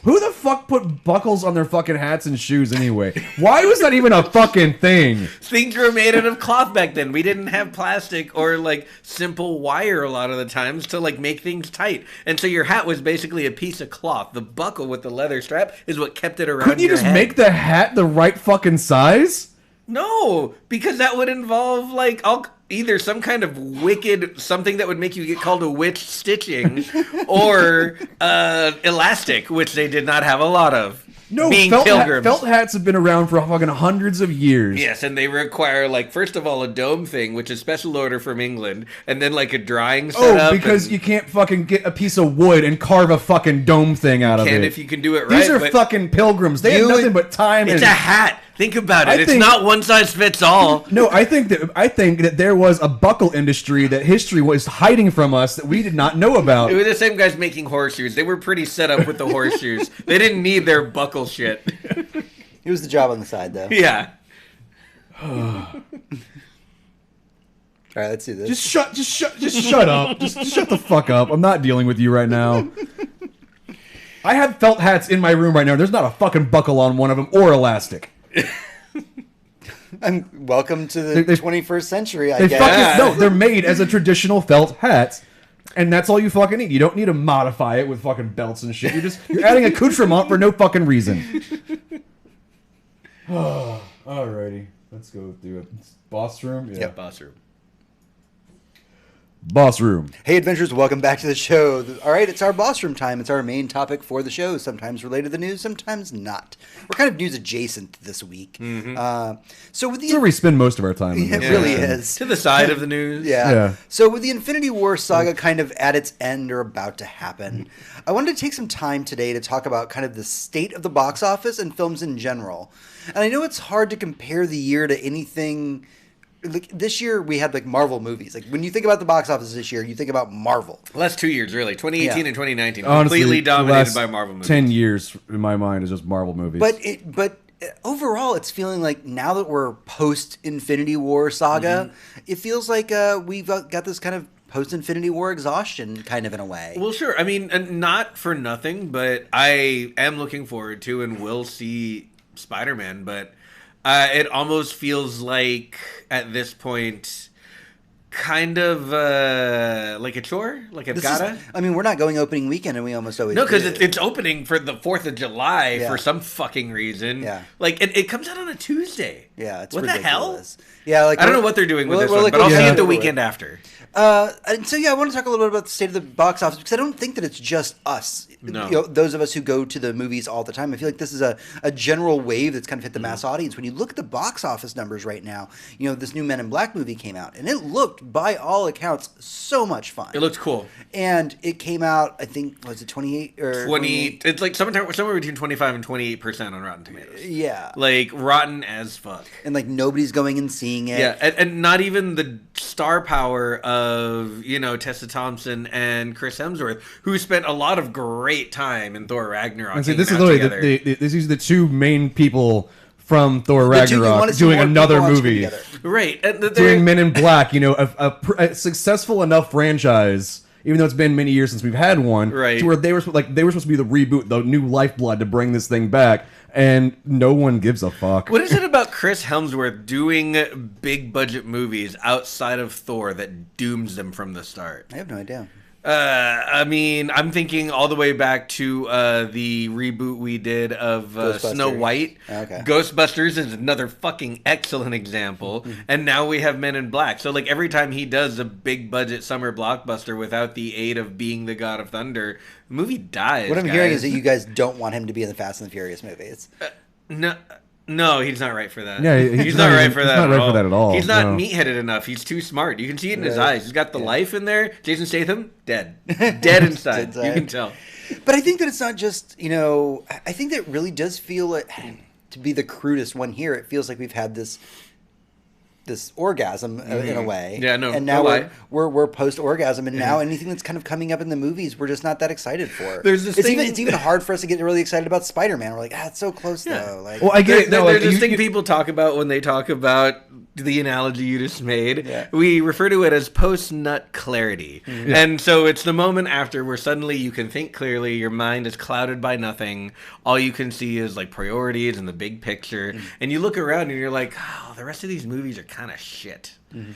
who the fuck put buckles on their fucking hats and shoes anyway? Why was that even a fucking thing? Things were made out of cloth back then. We didn't have plastic or like simple wire a lot of the times to like make things tight. And so your hat was basically a piece of cloth. The buckle with the leather strap is what kept it around. Couldn't you your just head. make the hat the right fucking size? No, because that would involve like either some kind of wicked something that would make you get called a witch stitching, or elastic, which they did not have a lot of. No, being pilgrims. Felt hats have been around for fucking hundreds of years. Yes, and they require like first of all a dome thing, which is special order from England, and then like a drying setup. Oh, because you can't fucking get a piece of wood and carve a fucking dome thing out of it. If you can do it right. These are fucking pilgrims. They have nothing but time. It's a hat. Think about it. It's think, not one size fits all. No, I think that there was a buckle industry that history was hiding from us that we did not know about. It was the same guys making horseshoes. They were pretty set up with the horseshoes. They didn't need their buckle shit. It was the job on the side, though. Yeah. All right, let's do this. Just shut up. Just shut the fuck up. I'm not dealing with you right now. I have felt hats in my room right now. There's not a fucking buckle on one of them or elastic. Welcome to the 21st century, I guess. No, they're made as a traditional felt hat. And that's all you fucking need. You don't need to modify it with fucking belts and shit. You're adding accoutrement for no fucking reason. Alrighty. Let's go through it. Boss room? Yeah. Yep, boss room. Boss room. Hey, adventurers, welcome back to the show. All right, it's our boss room time. It's our main topic for the show, sometimes related to the news, sometimes not. We're kind of news adjacent this week. Mm-hmm. So with the That's where we spend most of our time. it really is. To the side of the news. Yeah. So with the Infinity War saga kind of at its end or about to happen, I wanted to take some time today to talk about kind of the state of the box office and films in general. And I know it's hard to compare the year to anything. Like this year we had like Marvel movies. Like when you think about the box office this year, you think about Marvel. The last 2 years, really. 2018 and 2019. Honestly, completely the dominated last by Marvel movies. 10 years, in my mind, is just Marvel movies. But overall, it's feeling like now that we're post Infinity War saga, it feels like we've got this kind of post Infinity War exhaustion, kind of in a way. Well, sure. I mean, not for nothing, but I am looking forward to and will see Spider-Man, but it almost feels like at this point kind of like a chore, like I've gotta. I mean, we're not going opening weekend, and we almost always No, because do. it's opening for the 4th of July Yeah. for some fucking reason. Yeah. Like, it comes out on a Tuesday. Yeah, it's what ridiculous. the hell? Yeah, like I don't know what they're doing with this we're one, like but I'll see looking it the over weekend after. And so, yeah, I want to talk a little bit about the state of the box office because I don't think that it's just us. No. You know, those of us who go to the movies all the time. I feel like this is a general wave that's kind of hit the mass audience. When you look at the box office numbers right now, you know, this new Men in Black movie came out, and it looked, by all accounts, so much fun. It looks cool. And it came out, I think, was it 28 or 20? It's like somewhere between 25 and 28% on Rotten Tomatoes. Yeah. Like, rotten as fuck. And like nobody's going and seeing it. Yeah, and not even the star power of, you know, Tessa Thompson and Chris Hemsworth, who spent a lot of great time in Thor Ragnarok. And see, this is literally these are the two main people from Thor The two you wanna Ragnarok see doing more another people on screen movie, together. Right. And doing Men in Black. You know, a successful enough franchise. Even though it's been many years since we've had one, Right. to where they were supposed to be the reboot, the new lifeblood to bring this thing back, and no one gives a fuck. What is it about Chris Hemsworth doing big budget movies outside of Thor that dooms them from the start? I have no idea. I mean, I'm thinking all the way back to the reboot we did of Snow Ghostbusters. White. Okay. Ghostbusters is another fucking excellent example. And now we have Men in Black. So, like, every time he does a big budget summer blockbuster without the aid of being the God of Thunder, the movie dies. What I'm hearing is guys. that you guys don't want him to be in the Fast and the Furious movies. No, he's not right for that. Yeah, he's not right for he's that. not right for that at all, He's not no. meat-headed enough. He's too smart. You can see it in his Right. eyes. He's got the life in there. Jason Statham, dead, dead inside. You can tell. But I think that it's not just, you know, I think that it really does feel like, to be the crudest one here, it feels like we've had this this orgasm in a way. Yeah, no, and now no lie. we're post orgasm, and now anything that's kind of coming up in the movies, we're just not that excited for. There's this thing- it's even hard for us to get really excited about Spider-Man. We're like, it's so close though. Like, Well, I get it. No, There's like, this thing people talk about when they talk about the analogy you just made. Yeah. We refer to it as post-nut clarity. And so it's the moment after where suddenly you can think clearly, your mind is clouded by nothing. All you can see is like priorities and the big picture. And you look around and you're like, oh, the rest of these movies are kind of shit.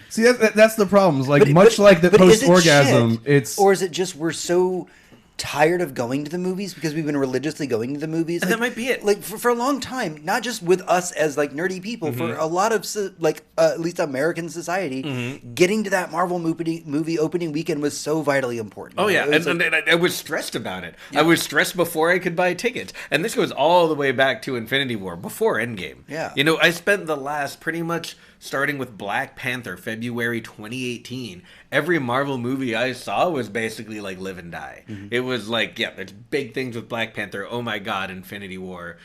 See, that's the problem. It's like But- much but- like the but is it post-orgasm, shit? it's or is it just we're so tired of going to the movies because we've been religiously going to the movies? And that might be it. Like for a long time, not just with us as like nerdy people, for a lot of at least American society, getting to that Marvel movie opening weekend was so vitally important. Oh, yeah. It was And like- I was stressed about it. I was stressed before I could buy tickets. And this goes all the way back to Infinity War, before Endgame. Yeah. You know, I spent the last pretty much starting with Black Panther, February 2018. Every Marvel movie I saw was basically like Live and Die. It was like, yeah, there's big things with Black Panther. Oh my God, Infinity War.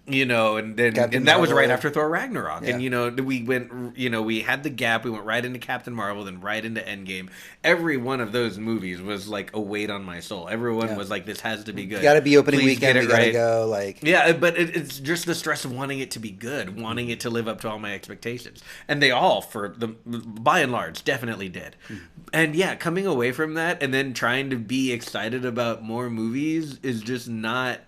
You know, and then Captain and that was right Marvel. after Thor Ragnarok. Yeah. And, you know, we went, you know, we had the gap. We went right into Captain Marvel, then right into Endgame. Every one of those movies was like a weight on my soul. Everyone was like, this has to be good. got to be opening Please weekend. get We it got to right. go. Like, Yeah, but it's just the stress of wanting it to be good, wanting it to live up to all my expectations. And they all, by and large, definitely did. And yeah, coming away from that and then trying to be excited about more movies is just not...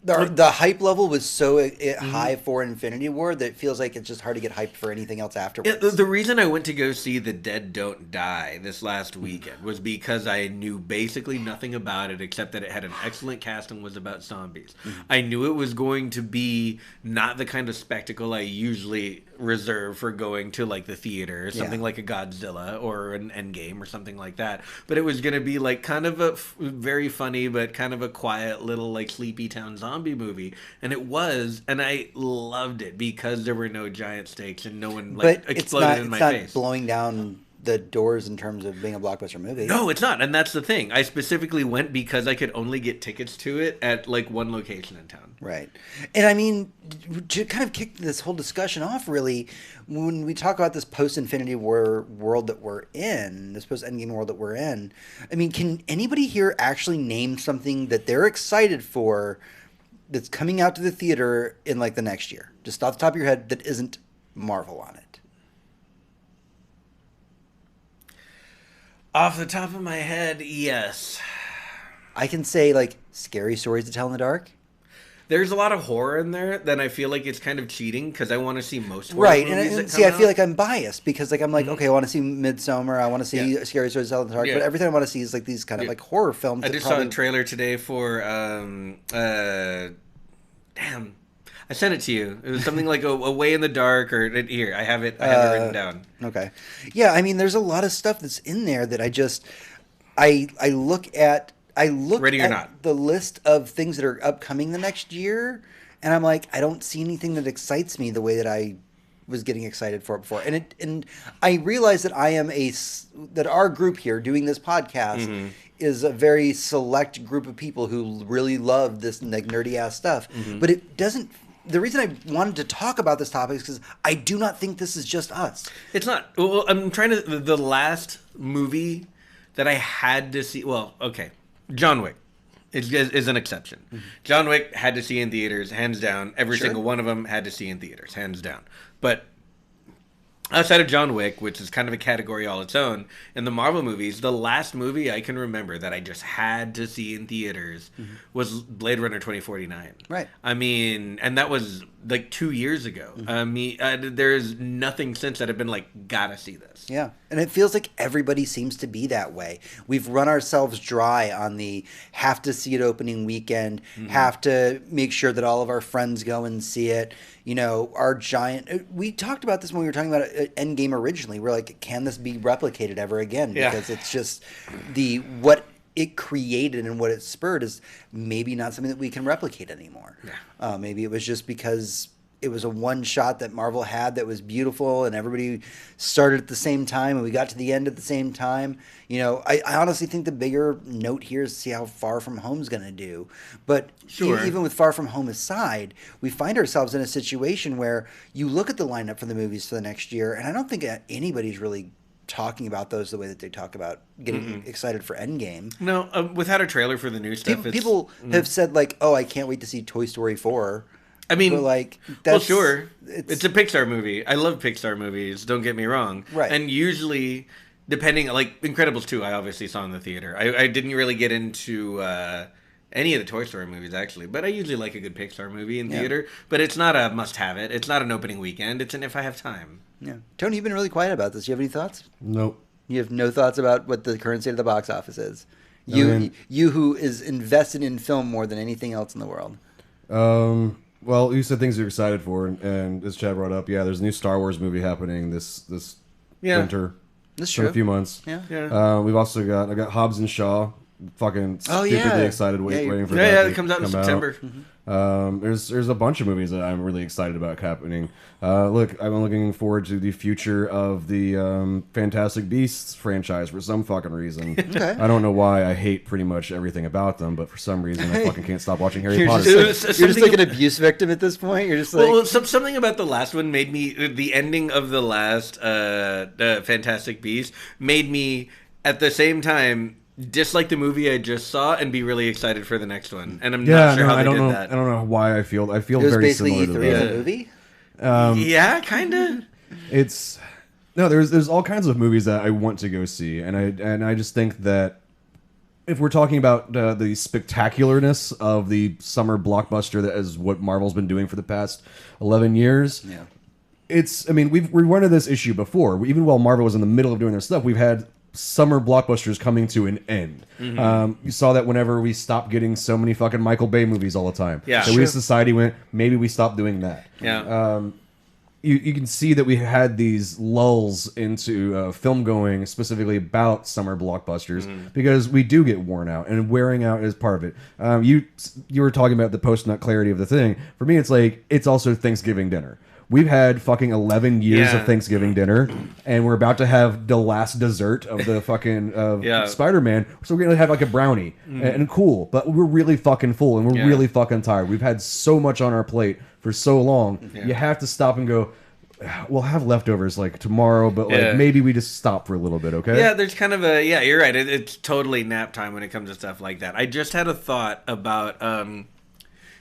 the hype level was so high for Infinity War that it feels like it's just hard to get hyped for anything else afterwards. Yeah, the reason I went to go see The Dead Don't Die this last weekend was because I knew basically nothing about it except that it had an excellent cast and was about zombies. I knew it was going to be not the kind of spectacle I usually reserve for going to like the theater, something like a Godzilla or an Endgame or something like that. But it was going to be like kind of a very funny but kind of a quiet little like Sleepy Town zombie movie, and it was, and I loved it because there were no giant stakes and no one like but exploded in my it's not face. blowing down the doors in terms of being a blockbuster movie. No, it's not, and that's the thing. I specifically went because I could only get tickets to it at like one location in town. Right. And I mean, to kind of kick this whole discussion off, really, when we talk about this post-Infinity War world that we're in, this post-Endgame world that we're in, I mean, can anybody here actually name something that they're excited for that's coming out to the theater in like the next year? Just off the top of your head that isn't Marvel on it. Off the top of my head, yes. I can say like Scary Stories to Tell in the Dark. There's a lot of horror in there that I feel like it's kind of cheating because I want to see most horror Right, movies and that see, come I feel out. like I'm biased because like I'm like, okay, I want to see Midsommar, I want to see Yeah. Scary Stories to Tell in the Dark, Yeah. but everything I want to see is like these kind of Yeah. like horror films. I that just probably... saw a trailer today for damn. I sent it to you. It was something like Away in the Dark, or here I have it written down. Okay. Yeah, I mean, there's a lot of stuff that's in there that I look at Ready or at Not. the list of things that are upcoming the next year, and I'm like, I don't see anything that excites me the way that I was getting excited for it before. And I realize that that our group here doing this podcast is a very select group of people who really love this like nerdy ass stuff. But it doesn't. The reason I wanted to talk about this topic is because I do not think this is just us. It's not. Well, I'm trying to. The last movie that I had to see. Well, okay, John Wick is an exception. John Wick had to see in theaters, hands down. Every Sure. single one of them had to see in theaters, hands down. But outside of John Wick, which is kind of a category all its own, in the Marvel movies, the last movie I can remember that I just had to see in theaters was Blade Runner 2049. Right. I mean, and that was like 2 years ago. I mean, there's nothing since that I've been like, gotta see this. Yeah. And it feels like everybody seems to be that way. We've run ourselves dry on the have to see it opening weekend, have to make sure that all of our friends go and see it. You know, our giant... We talked about this when we were talking about Endgame originally. We're like, can this be replicated ever again? Yeah. Because it's just what it created and what it spurred is maybe not something that we can replicate anymore. Yeah. Maybe it was just because it was a one shot that Marvel had that was beautiful, and everybody started at the same time, and we got to the end at the same time. You know, I honestly think the bigger note here is to see how Far From Home's going to do. But Sure. even with Far From Home aside, we find ourselves in a situation where you look at the lineup for the movies for the next year, and I don't think anybody's really talking about those the way that they talk about getting excited for Endgame. No, without a trailer for the new stuff, People have said, like, oh, I can't wait to see Toy Story 4. I mean, But, like, well, that's, sure, it's a Pixar movie. I love Pixar movies. Don't get me wrong. Right. And usually, depending, like Incredibles 2, I obviously saw in the theater. I didn't really get into any of the Toy Story movies actually, but I usually like a good Pixar movie in theater. But it's not a must-have. It's not an opening weekend. It's an if I have time. Yeah. Tony, you've been really quiet about this. You have any thoughts? Nope. You have no thoughts about what the current state of the box office is. I mean- You who is invested in film more than anything else in the world. Well, you said things you're excited for, and as Chad brought up, yeah, there's a new Star Wars movie happening this Yeah. winter. That's In a true. few months. Yeah. Yeah. We've also got I got Hobbs and Shaw. Fucking Oh, stupidly yeah. excited waiting for that. Yeah, to it comes out in come September. There's a bunch of movies that I'm really excited about happening. Look, I'm looking forward to the future of the Fantastic Beasts franchise for some fucking reason. Okay. I don't know why. I hate pretty much everything about them, but for some reason I fucking can't stop watching Harry You're Potter. just, like an abuse victim at this point. You're just like, Well, something about the last one made me. The ending of the last Fantastic Beasts made me, at the same time, dislike the movie I just saw and be really excited for the next one. And I'm not sure how they I don't did know. that. I don't know why I feel it was very basically similar to E3 that. of the movie. Yeah, kind of. It's no, there's all kinds of movies that I want to go see, and I just think that if we're talking about the spectacularness of the summer blockbuster that is what Marvel's been doing for the past 11 years, Yeah. I mean we run into this issue before. Even while Marvel was in the middle of doing their stuff, we've had summer blockbusters coming to an end. You saw that whenever we stopped getting so many fucking Michael Bay movies all the time. Yeah. So we as society went, maybe we stopped doing that. Yeah. You can see that we had these lulls into film going specifically about summer blockbusters because we do get worn out, and wearing out is part of it. You were talking about the post-nut clarity of the thing. For me, it's like it's also Thanksgiving dinner. We've had fucking 11 years Yeah. of Thanksgiving dinner, and we're about to have the last dessert of the fucking Yeah. Spider-Man. So we're gonna have like a brownie and cool, but we're really fucking full and we're Yeah. really fucking tired. We've had so much on our plate for so long. Yeah. You have to stop and go. We'll have leftovers like tomorrow, but like Yeah. maybe we just stop for a little bit, okay? Yeah, there's kind of a you're right. It's totally nap time when it comes to stuff like that. I just had a thought about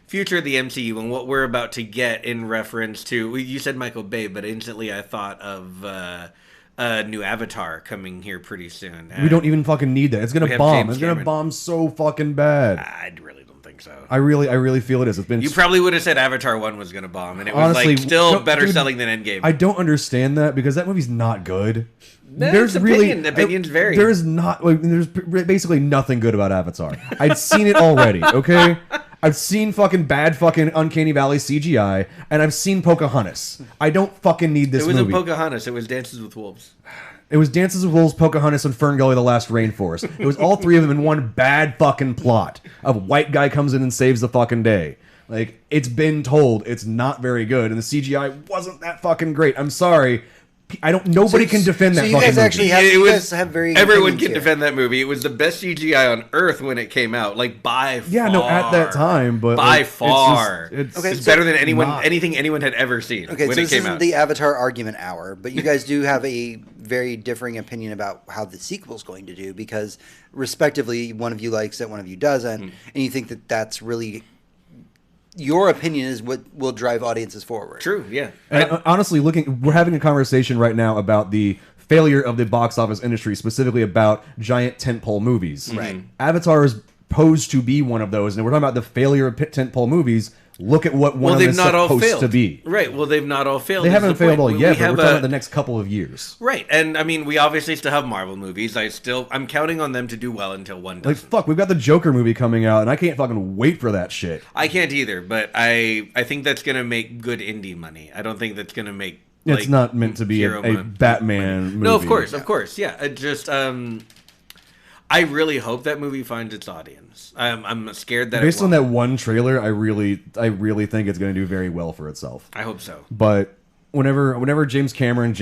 future of the MCU and what we're about to get in reference to. You said Michael Bay, but instantly I thought of a new Avatar coming here pretty soon. We don't even fucking need that. It's We gonna have bomb. James It's gonna Cameron. bomb so fucking bad. I really don't think so. I really feel it is. It's been You probably would have said Avatar 1 was going to bomb, and it was Honestly, like still no, better dude, selling than Endgame. I don't understand that because that movie's not good. It's opinions vary. There's not like there's basically nothing good about Avatar. I'd seen it already. Okay, I've seen fucking bad fucking Uncanny Valley CGI, and I've seen Pocahontas. I don't fucking need this It wasn't movie. Pocahontas. It was Dances with Wolves. It was Dances with Wolves, Pocahontas, and Ferngully: The Last Rainforest. It was all three of them in one bad fucking plot. A white guy comes in and saves the fucking day. Like, it's been told it's not very good, and the CGI wasn't that fucking great. I'm sorry. Nobody can defend that you fucking guys movie. actually have, you guys have very everyone opinions can here. defend that movie. It was the best CGI on earth when it came out, like by far. Yeah, no, at that time, but by like, it's far, just- Okay, it's so- better than not. anything anyone had ever seen Okay, when so it this came isn't out. the Avatar argument hour, but you guys do have a very differing opinion about how the sequel's going to do because, respectively, one of you likes it, one of you doesn't, and you think that that's really your opinion is what will drive audiences forward. True, yeah. And honestly, we're having a conversation right now about the failure of the box office industry, specifically about giant tentpole movies. Right. Avatar is posed to be one of those, and we're talking about the failure of tentpole movies. Look at what one Well, of them they've is not all supposed failed to be. Right. Well, they've not all failed. They is haven't the failed point. all yet, but have we're talking about the next couple of years. Right, and I mean, we obviously still have Marvel movies. I'm counting on them to do well until one Like, does. fuck, we've got the Joker movie coming out, and I can't fucking wait for that shit. I can't either, but I think that's gonna make good indie money. I don't think that's gonna make. It's like, not meant to be hero a money. Batman movie. No, of course, yeah. It just I really hope that movie finds its audience. I'm scared that Based it on won't. that one trailer, I really think it's going to do very well for itself. I hope so. But whenever James Cameron's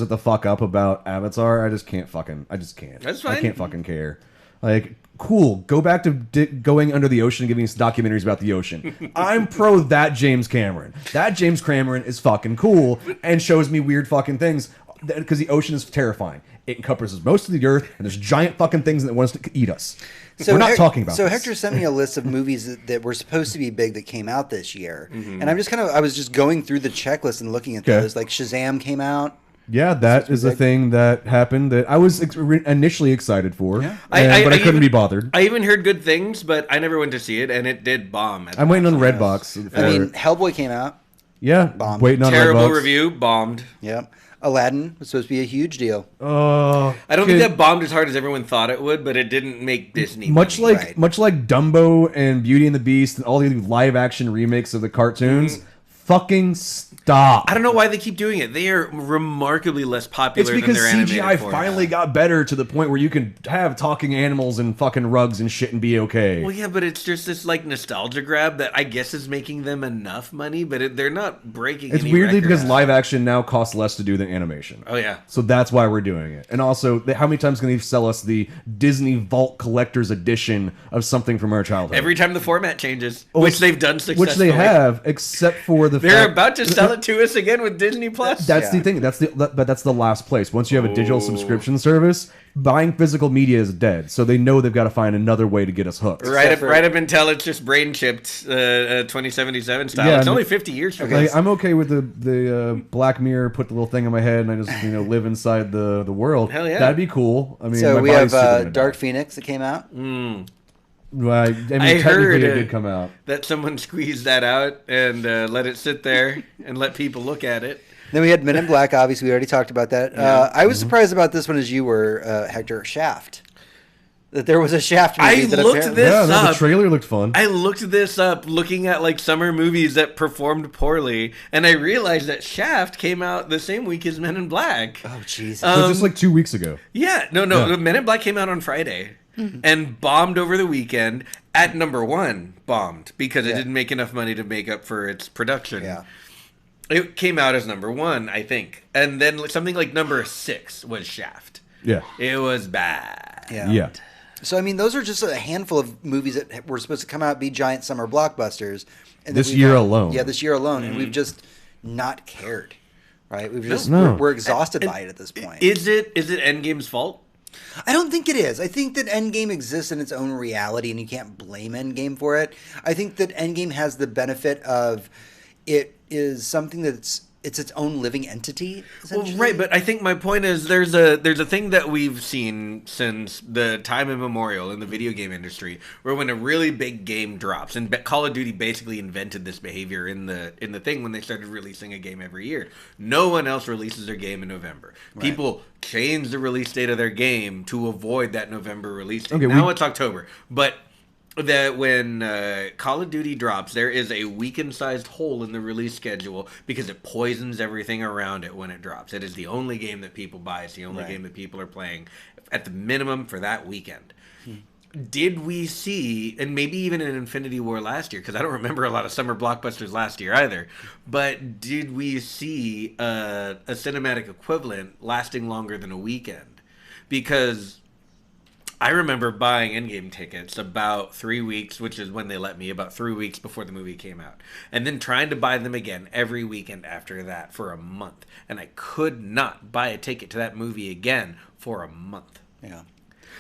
at the fuck up about Avatar, I just can't. That's fine. I can't fucking care. Like, cool. Go back to going under the ocean and giving us documentaries about the ocean. I'm pro that James Cameron. That James Cameron is fucking cool and shows me weird fucking things because the ocean is terrifying. It encompasses most of the earth, and there's giant fucking things that want to eat us. So We're not talking about So this. Hector sent me a list of movies that were supposed to be big that came out this year, and I was just going through the checklist and looking at Okay. those. Like Shazam came out. Yeah, that is a thing that happened that I was initially excited for, but I couldn't even- be bothered. I even heard good things, but I never went to see it, and it did bomb. I'm waiting on Redbox. For I mean, it. Hellboy came out. Yeah, Bomb. waiting on Terrible Redbox. review, bombed. Yep. Aladdin was supposed to be a huge deal. Oh, I don't think that bombed as hard as everyone thought it would, but it didn't make Disney much money. Right. like Dumbo and Beauty and the Beast and all the live action remakes of the cartoons. Fucking stop. I don't know why they keep doing it. They are remarkably less popular It's because than their animated CGI format. finally got better to the point where you can have talking animals and fucking rugs and shit and be okay. Well, yeah, but it's just this like nostalgia grab that I guess is making them enough money, but they're not breaking. It's any weirdly because records. live action now costs less to do than animation. Oh yeah. So that's why we're doing it. And also, how many times can they sell us the Disney Vault Collector's Edition of something from our childhood? Every time the format changes, which they've done successfully. Which they have, except for the They're fact... about to sell it to us again with Disney Plus. That's the thing. But that's the last place. Once you have a digital subscription service, buying physical media is dead. So they know they've got to find another way to get us hooked. right up until it's just brain chipped 2077 style. Yeah, it's and- only 50 years from Like, this. I'm okay with the Black Mirror. Put the little thing on my head, and I just live inside the world. Hell yeah. That'd be cool. I mean, So my we body's have super gonna Dark die. Phoenix that came out. Well, I mean, I technically heard, it did come out. that someone squeezed that out and let it sit there and let people look at it. Then we had Men in Black. Obviously, we already talked about that. I was surprised about this one as you were, Hector. Shaft. That there was a Shaft movie. I that looked apparently- this Yeah, no, the up. trailer looked fun. I looked this up looking at like summer movies that performed poorly, and I realized that Shaft came out the same week as Men in Black. Oh Jesus! So just like 2 weeks ago. Yeah, no, Yeah. Men in Black came out on Friday and bombed over the weekend. At number one, bombed because it didn't make enough money to make up for its production. Yeah. It came out as number one, I think, and then something like number 6 was Shaft. Yeah. It was bad. Yeah. So I mean, those are just a handful of movies that were supposed to come out, be giant summer blockbusters. And that This we've year all- alone. Yeah, this year alone, and we've just not cared, right? We've just No. we're exhausted by it at this point. Is it Endgame's fault? I don't think it is. I think that Endgame exists in its own reality, and you can't blame Endgame for it. I think that Endgame has the benefit of it is something that's its own living entity. Well, essentially. right, but I think my point is there's a thing that we've seen since the time immemorial in the video game industry, where when a really big game drops, and Call of Duty basically invented this behavior in the thing when they started releasing a game every year. No one else releases their game in November. People change the release date of their game to avoid that November release date. Okay, now it's October, but that when Call of Duty drops, there is a weekend-sized hole in the release schedule because it poisons everything around it when it drops. It is the only game that people buy. It's the only game that people are playing at the minimum for that weekend. Did we see, and maybe even in Infinity War last year, because I don't remember a lot of summer blockbusters last year either, but did we see a cinematic equivalent lasting longer than a weekend? Because I remember buying Endgame tickets about 3 weeks, which is when they let me, about 3 weeks before the movie came out. And then trying to buy them again every weekend after that for a month. And I could not buy a ticket to that movie again for a month. Yeah.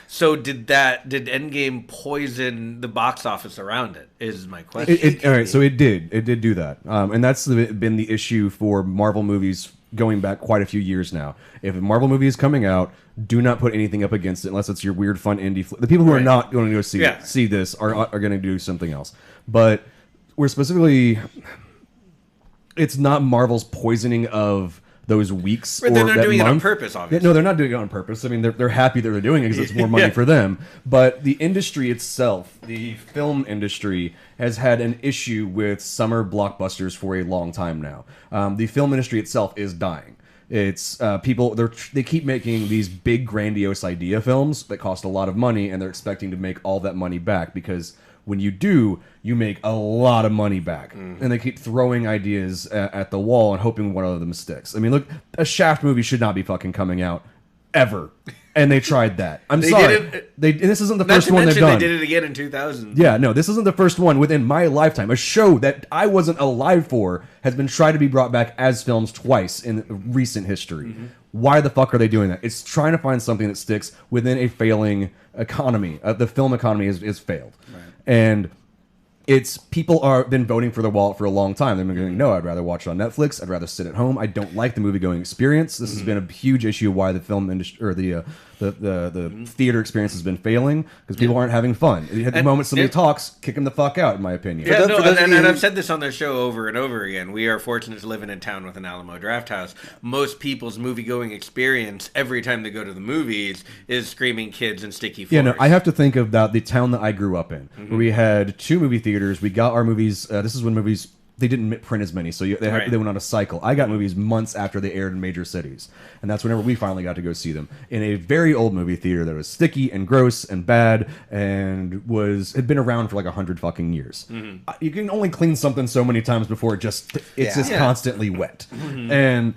So did Endgame poison the box office around it, is my question. All right, so it did do that, and that's been the issue for Marvel movies going back quite a few years now. If a Marvel movie is coming out, do not put anything up against it unless it's your weird, fun indie. The people who are not going to go see this are going to do something else. But we're specifically, it's not Marvel's poisoning of those weeks But or they're not that doing it on month. purpose, obviously. No, they're not doing it on purpose. I mean, they're happy that they're doing it because it's more money Yeah. for them. But the industry itself, the film industry, has had an issue with summer blockbusters for a long time now. The film industry itself is dying. It's people. They keep making these big, grandiose idea films that cost a lot of money, and they're expecting to make all that money back because when you do, you make a lot of money back. And they keep throwing ideas at the wall and hoping one of them sticks. I mean, look, a Shaft movie should not be fucking coming out ever. And they tried that. I'm sorry. This isn't the first one they've done. They did it again in 2000. Yeah, no, this isn't the first one within my lifetime. A show that I wasn't alive for has been tried to be brought back as films twice in recent history. Why the fuck are they doing that? It's trying to find something that sticks within a failing economy. The film economy has failed. Right. And it's people are been voting for the wallet for a long time. They've been going, no, I'd rather watch it on Netflix. I'd rather sit at home. I don't like the movie going experience. This has been a huge issue why the film industry or the theater experience has been failing because people aren't having fun. At the moment somebody talks, kick them the fuck out, in my opinion. Yeah, no, and I've said this on the show over and over again. We are fortunate to live in a town with an Alamo Drafthouse. Most people's movie-going experience every time they go to the movies is screaming kids and sticky floors. Yeah, no, I have to think about the town that I grew up in, where we had 2 movie theaters. We got our movies. This is when movies they didn't print as many, so they went on a cycle. I got movies months after they aired in major cities, and that's whenever we finally got to go see them in a very old movie theater that was sticky and gross and bad and had been around for like 100 fucking years. You can only clean something so many times before it's just constantly wet, and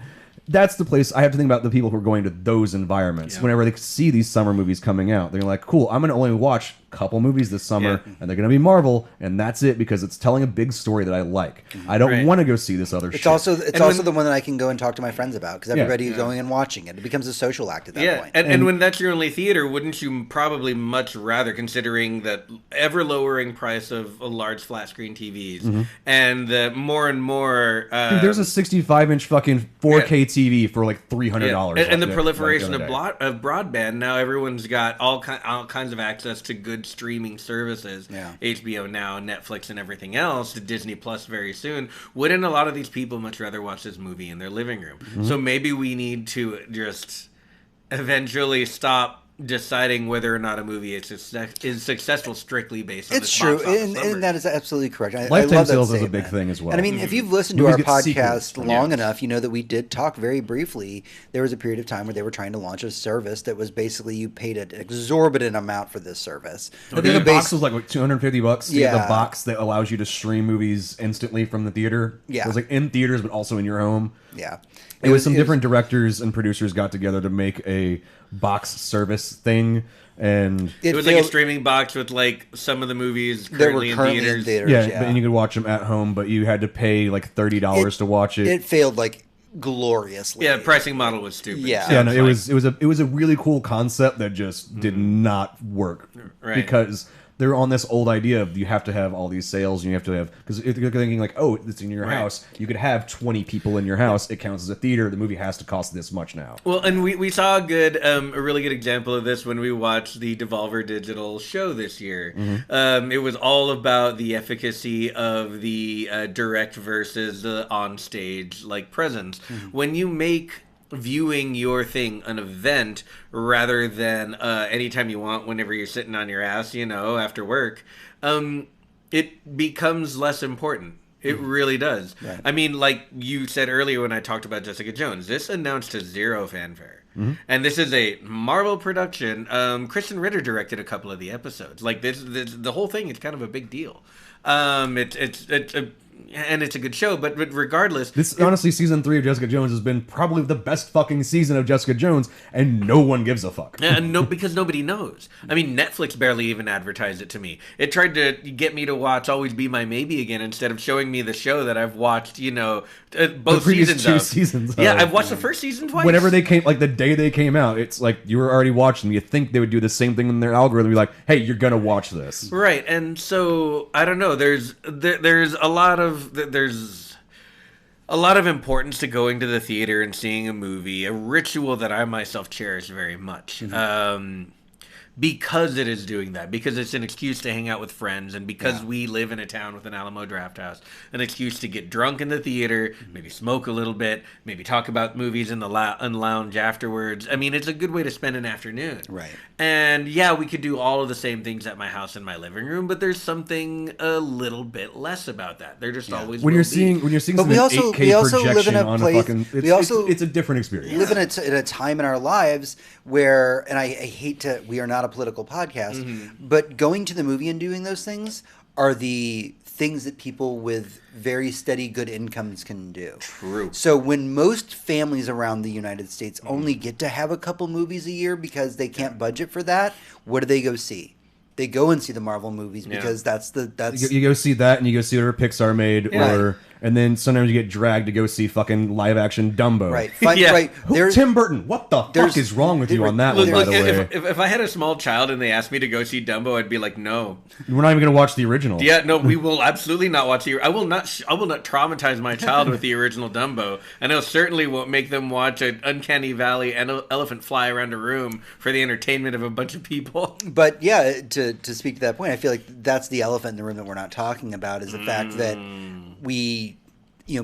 that's the place I have to think about the people who are going to those environments. Whenever they see these summer movies coming out, they're like, cool, I'm going to only watch a couple movies this summer, and they're going to be Marvel, and that's it, because it's telling a big story that I like. I don't want to go see this other shit. It's also the one that I can go and talk to my friends about, because everybody's going and watching it. It becomes a social act at that point. And when that's your only theater, wouldn't you probably much rather, considering the ever-lowering price of large flat-screen TVs, and the more and more... Dude, there's a 65-inch fucking 4K TV for like $300. And the proliferation of broadband, now everyone's got all kinds of access to good streaming services, HBO Now, Netflix, and everything else, to Disney Plus very soon. Wouldn't a lot of these people much rather watch this movie in their living room? So maybe we need to just eventually stop deciding whether or not a movie is successful strictly based on it's true, and that is absolutely correct. Lifetime sales is a big thing as well. And I mean, if you've listened to our podcast long enough, you know that we did talk very briefly. There was a period of time where they were trying to launch a service that was basically you paid an exorbitant amount for this service. I think the box was like $250. Yeah, the box that allows you to stream movies instantly from the theater. Yeah, it was like in theaters, but also in your home. Yeah. It was some different directors and producers got together to make a box service thing, and it was like a streaming box with like some of the movies currently in theaters. Yeah, and you could watch them at home, but you had to pay like $30 to watch it. It failed like gloriously. Yeah, the pricing model was stupid. Yeah, no, it was a really cool concept that just did not work because they're on this old idea of you have to have all these sales, and you have to have, because if you're thinking like, oh, it's in your house, you could have 20 people in your house, it counts as a theater, the movie has to cost this much now. Well, and we saw a really good example of this when we watched the Devolver Digital show this year. It was all about the efficacy of the direct versus the on-stage like presence. When you make viewing your thing an event rather than anytime you want, whenever you're sitting on your ass, after work, it becomes less important. It really does. Right. I mean, like you said earlier when I talked about Jessica Jones, this announced to zero fanfare. And this is a Marvel production. Christian Ritter directed a couple of the episodes. Like this the whole thing is kind of a big deal. And it's a good show, but regardless... Honestly, season 3 of Jessica Jones has been probably the best fucking season of Jessica Jones, and no one gives a fuck. Because nobody knows. I mean, Netflix barely even advertised it to me. It tried to get me to watch Always Be My Maybe again instead of showing me the show that I've watched, both seasons of. Yeah, I've watched the first season twice. Whenever they came, like the day they came out, it's like you were already watching them. You think they would do the same thing in their algorithm. Be like, hey, you're going to watch this. Right, and so, I don't know, there's a lot of importance to going to the theater and seeing a movie, a ritual that I myself cherish very much. because it is doing that, because it's an excuse to hang out with friends, and because we live in a town with an Alamo Drafthouse, an excuse to get drunk in the theater, maybe smoke a little bit, maybe talk about movies in the lounge afterwards. I mean, it's a good way to spend an afternoon. Right. And yeah, we could do all of the same things at my house in my living room, but there's something a little bit less about that. There just always when will you're be. seeing But some we also 8K live in projection a on place. a fucking it's a different experience. Live in a time in our lives where, and I hate to, we are not a political podcast, but going to the movie and doing those things are the things that people with very steady, good incomes can do. True. So when most families around the United States only get to have a couple movies a year because they can't budget for that, what do they go see? They go and see the Marvel movies because that's You go see that, and you go see whatever Pixar made, Yeah. and then sometimes you get dragged to go see fucking live action Dumbo. right. Yeah. Right. There's Tim Burton, what the fuck is wrong with you on that one? By the way, if I had a small child and they asked me to go see Dumbo, I'd be like, no. we're not even gonna watch the original. Yeah, no, we will absolutely not watch the. I will not traumatize my child with the original Dumbo, and I certainly won't make them watch an Uncanny Valley and elephant fly around a room for the entertainment of a bunch of people. But yeah, to speak to that point, I feel like that's the elephant in the room that we're not talking about is the fact that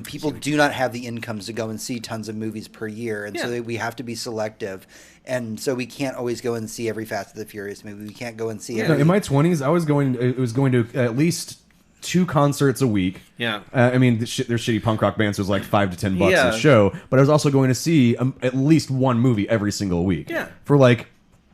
people do not have the incomes to go and see tons of movies per year, and so we have to be selective, and so we can't always go and see every Fast and the Furious movie. We can't go and see every. In my 20s, I was going to at least 2 concerts a week. Yeah. I mean, their shitty punk rock bands was like $5 to $10 Yeah. a show, but I was also going to see at least one movie every single week. Yeah. For like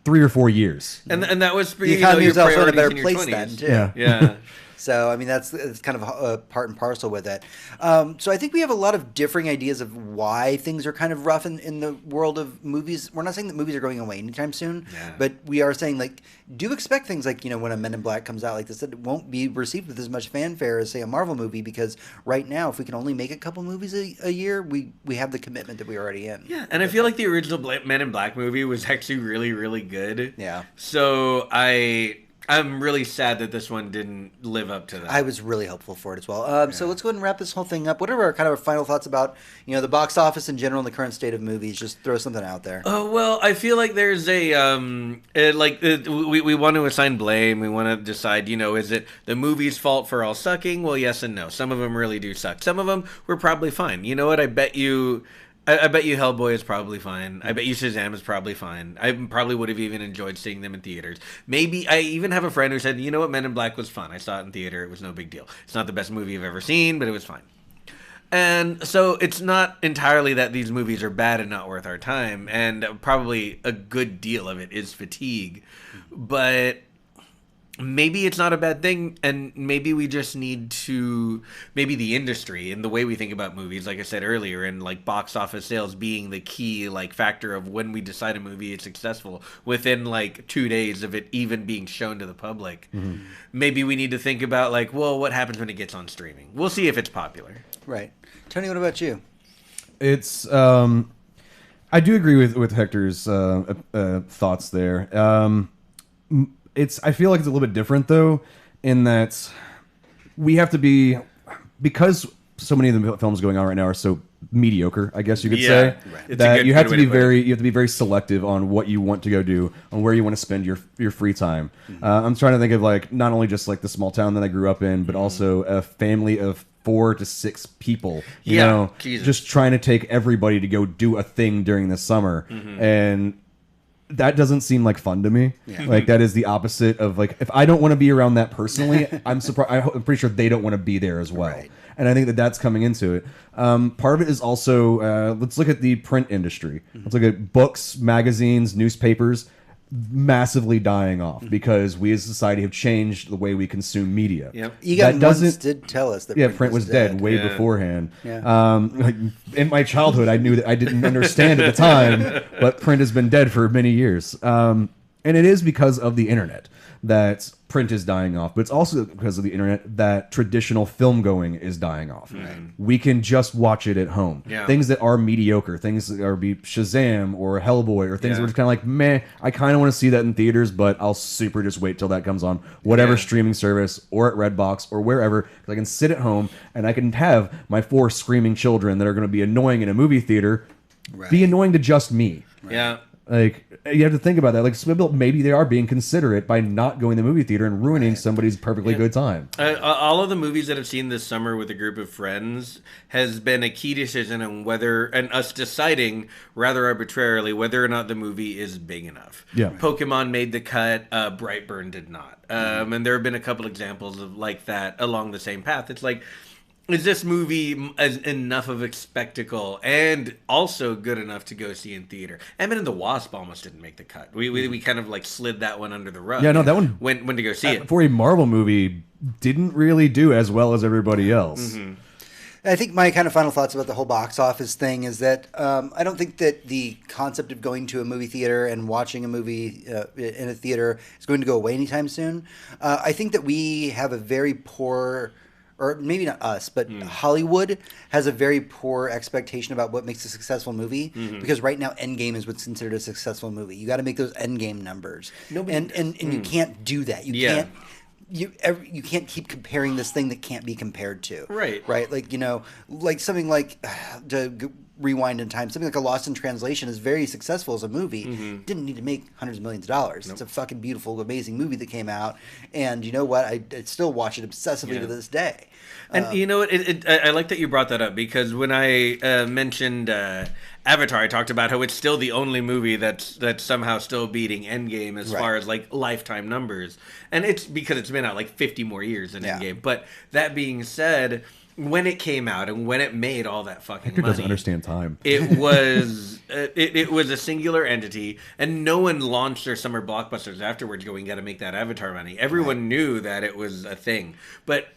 3 or 4 years. And that was The economy your was also in a priorities better in your place 20s. then too. Yeah. Yeah. So, I mean, it's kind of part and parcel with it. So I think we have a lot of differing ideas of why things are kind of rough in the world of movies. We're not saying that movies are going away anytime soon, but we are saying, like, do expect things like, when a Men in Black comes out like this, that it won't be received with as much fanfare as, say, a Marvel movie, because right now, if we can only make a couple movies a year, we have the commitment that we're already in. Yeah, and I feel like the original Men in Black movie was actually really, really good. Yeah. So I'm really sad that this one didn't live up to that. I was really hopeful for it as well. So let's go ahead and wrap this whole thing up. What are our kind of our final thoughts about the box office in general and the current state of movies? Just throw something out there. Oh, well, I feel like there's we want to assign blame. We want to decide, is it the movie's fault for all sucking? Well, yes and no. Some of them really do suck. Some of them were probably fine. You know what? I bet you Hellboy is probably fine. I bet you Shazam is probably fine. I probably would have even enjoyed seeing them in theaters. Maybe I even have a friend who said, you know what, Men in Black was fun. I saw it in theater. It was no big deal. It's not the best movie I've ever seen, but it was fine. And so it's not entirely that these movies are bad and not worth our time. And probably a good deal of it is fatigue. But maybe it's not a bad thing, and maybe we just need to, maybe the industry and the way we think about movies, like I said earlier, and like box office sales being the key factor of when we decide a movie is successful within 2 days of it even being shown to the public. Mm-hmm. Maybe we need to think about what happens when it gets on streaming. We'll see if it's popular. Right. Tony, what about you? It's I do agree with Hector's thoughts there. I feel like it's a little bit different though, in that we have to be, because so many of the films going on right now are so mediocre, I guess you could say, Right. that you have to be very selective on what you want to go do, on where you want to spend your free time. Mm-hmm. I'm trying to think of not only just the small town that I grew up in, but also a family of 4 to 6 people, you know, Jesus. just trying to take everybody to go do a thing during the summer. Mm-hmm. And that doesn't seem like fun to me. Yeah. That is the opposite of if I don't want to be around that personally, I'm surprised. I'm pretty sure they don't want to be there as well. Right. And I think that's coming into it. Part of it is also, let's look at the print industry. Mm-hmm. Let's look at books, magazines, newspapers, massively dying off because we as a society have changed the way we consume media. Yep. Egon once did tell us that print was dead way beforehand. Yeah. In my childhood, I knew that I didn't understand at the time, but print has been dead for many years. And it is because of the internet that print is dying off, but it's also because of the internet that traditional film going is dying off. Right. We can just watch it at home. Yeah. Things that are mediocre, things that are Shazam or Hellboy or things that are kind of meh, I kind of want to see that in theaters, but I'll super just wait till that comes on whatever streaming service or at Redbox or wherever, because I can sit at home and I can have my 4 screaming children that are going to be annoying in a movie theater be annoying to just me. Right. Yeah. Like, you have to think about that. Like, some people, maybe they are being considerate by not going to the movie theater and ruining somebody's perfectly good time. All of the movies that I've seen this summer with a group of friends has been a key decision on whether, and us deciding rather arbitrarily whether or not the movie is big enough. Yeah. Pokemon made the cut, Brightburn did not. And there have been a couple examples of like that along the same path. It's like, is this movie enough of a spectacle and also good enough to go see in theater? Ant-Man and the Wasp almost didn't make the cut. We kind of like slid that one under the rug. Yeah, no, that one when to go see it. For a Marvel movie, didn't really do as well as everybody else. I think my kind of final thoughts about the whole box office thing is that I don't think that the concept of going to a movie theater and watching a movie in a theater is going to go away anytime soon. I think that we have a very poor, or maybe not us, but Hollywood has a very poor expectation about what makes a successful movie, because right now Endgame is what's considered a successful movie. You got to make those Endgame numbers. And you can't do that. You can't. You can't keep comparing this thing that can't be compared to. Right. Like, like something like, rewind in time, something like A Lost in Translation is very successful as a movie. Didn't need to make hundreds of millions of dollars. It's a fucking beautiful, amazing movie that came out. And you know what? I still watch it obsessively to this day. And you know what? I like that you brought that up, because when I mentioned Avatar, I talked about how it's still the only movie that's somehow still beating Endgame as far as like lifetime numbers, and it's because it's been out like 50 more years than Endgame. But that being said, when it came out and when it made all that fucking Hector money, doesn't understand time. it was it was a singular entity, and no one launched their summer blockbusters afterwards going, "Got to make that Avatar money." Everyone knew that it was a thing, but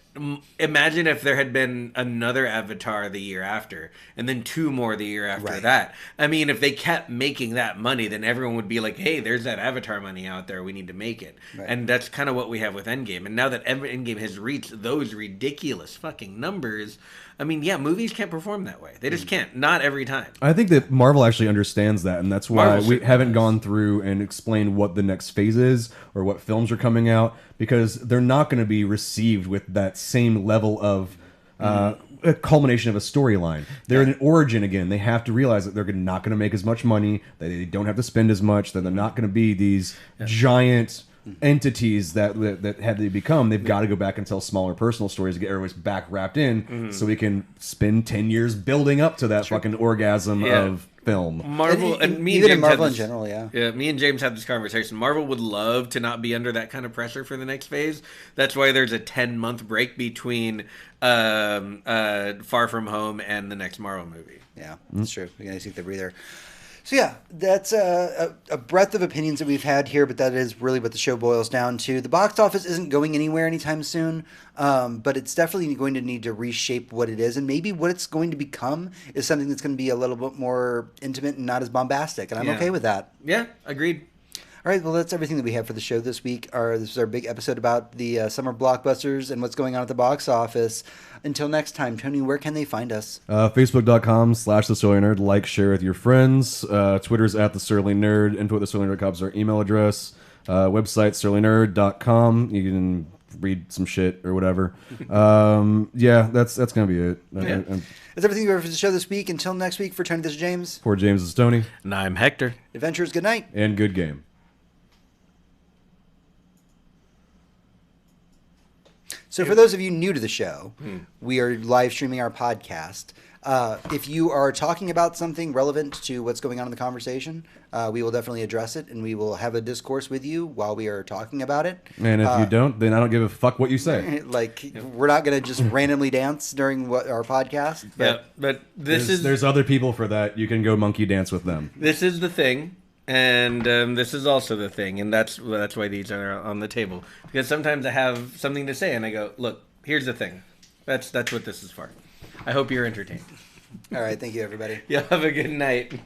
imagine if there had been another Avatar the year after, and then two more the year after that. I mean, if they kept making that money, then everyone would be like, hey, there's that Avatar money out there. We need to make it. And that's kind of what we have with Endgame. And now that Endgame has reached those ridiculous fucking numbers, I mean, yeah, movies can't perform that way. They just can't. Not every time. I think that Marvel actually understands that, and that's why we haven't gone through and explained what the next phase is or what films are coming out, because they're not going to be received with that same level of a culmination of a storyline. They're in an origin again. They have to realize that they're not going to make as much money, that they don't have to spend as much, that they're not going to be these giant entities that had they become. They've got to go back and tell smaller personal stories to get everybody's back wrapped in, so we can spend 10 years building up to that fucking orgasm of film. Marvel and me even and James in Marvel had in general, yeah, me and James had this conversation. Marvel would love to not be under that kind of pressure for the next phase. That's why there's a 10-month break between Far From Home and the next Marvel movie. Yeah, that's true. We gotta take the breather. So yeah, that's a breadth of opinions that we've had here, but that is really what the show boils down to. The box office isn't going anywhere anytime soon, but it's definitely going to need to reshape what it is, and maybe what it's going to become is something that's going to be a little bit more intimate and not as bombastic, and I'm okay with that. Yeah, agreed. All right, well, that's everything that we have for the show this week. This is our big episode about the summer blockbusters and what's going on at the box office. Until next time, Tony, where can they find us? Facebook.com/TheSurlyNerd. Like, share with your friends. Twitter's @TheSurlyNerd. Info at TheSurlyNerd.com is our email address. Website, surlynerd.com. You can read some shit or whatever. Yeah, that's going to be it. That's everything we have for the show this week. Until next week, for Tony, this is James. For James, is Tony. And I'm Hector. Adventures, good night. And good game. So for those of you new to the show, we are live streaming our podcast. If you are talking about something relevant to what's going on in the conversation, we will definitely address it, and we will have a discourse with you while we are talking about it. And if you don't, then I don't give a fuck what you say. Like, we're not going to just randomly dance during our podcast. But there's other people for that. You can go monkey dance with them. This is the thing. And this is also the thing, and that's why these are on the table. Because sometimes I have something to say, and I go, "Look, here's the thing. That's what this is for." I hope you're entertained. All right, thank you, everybody. Yeah, have a good night.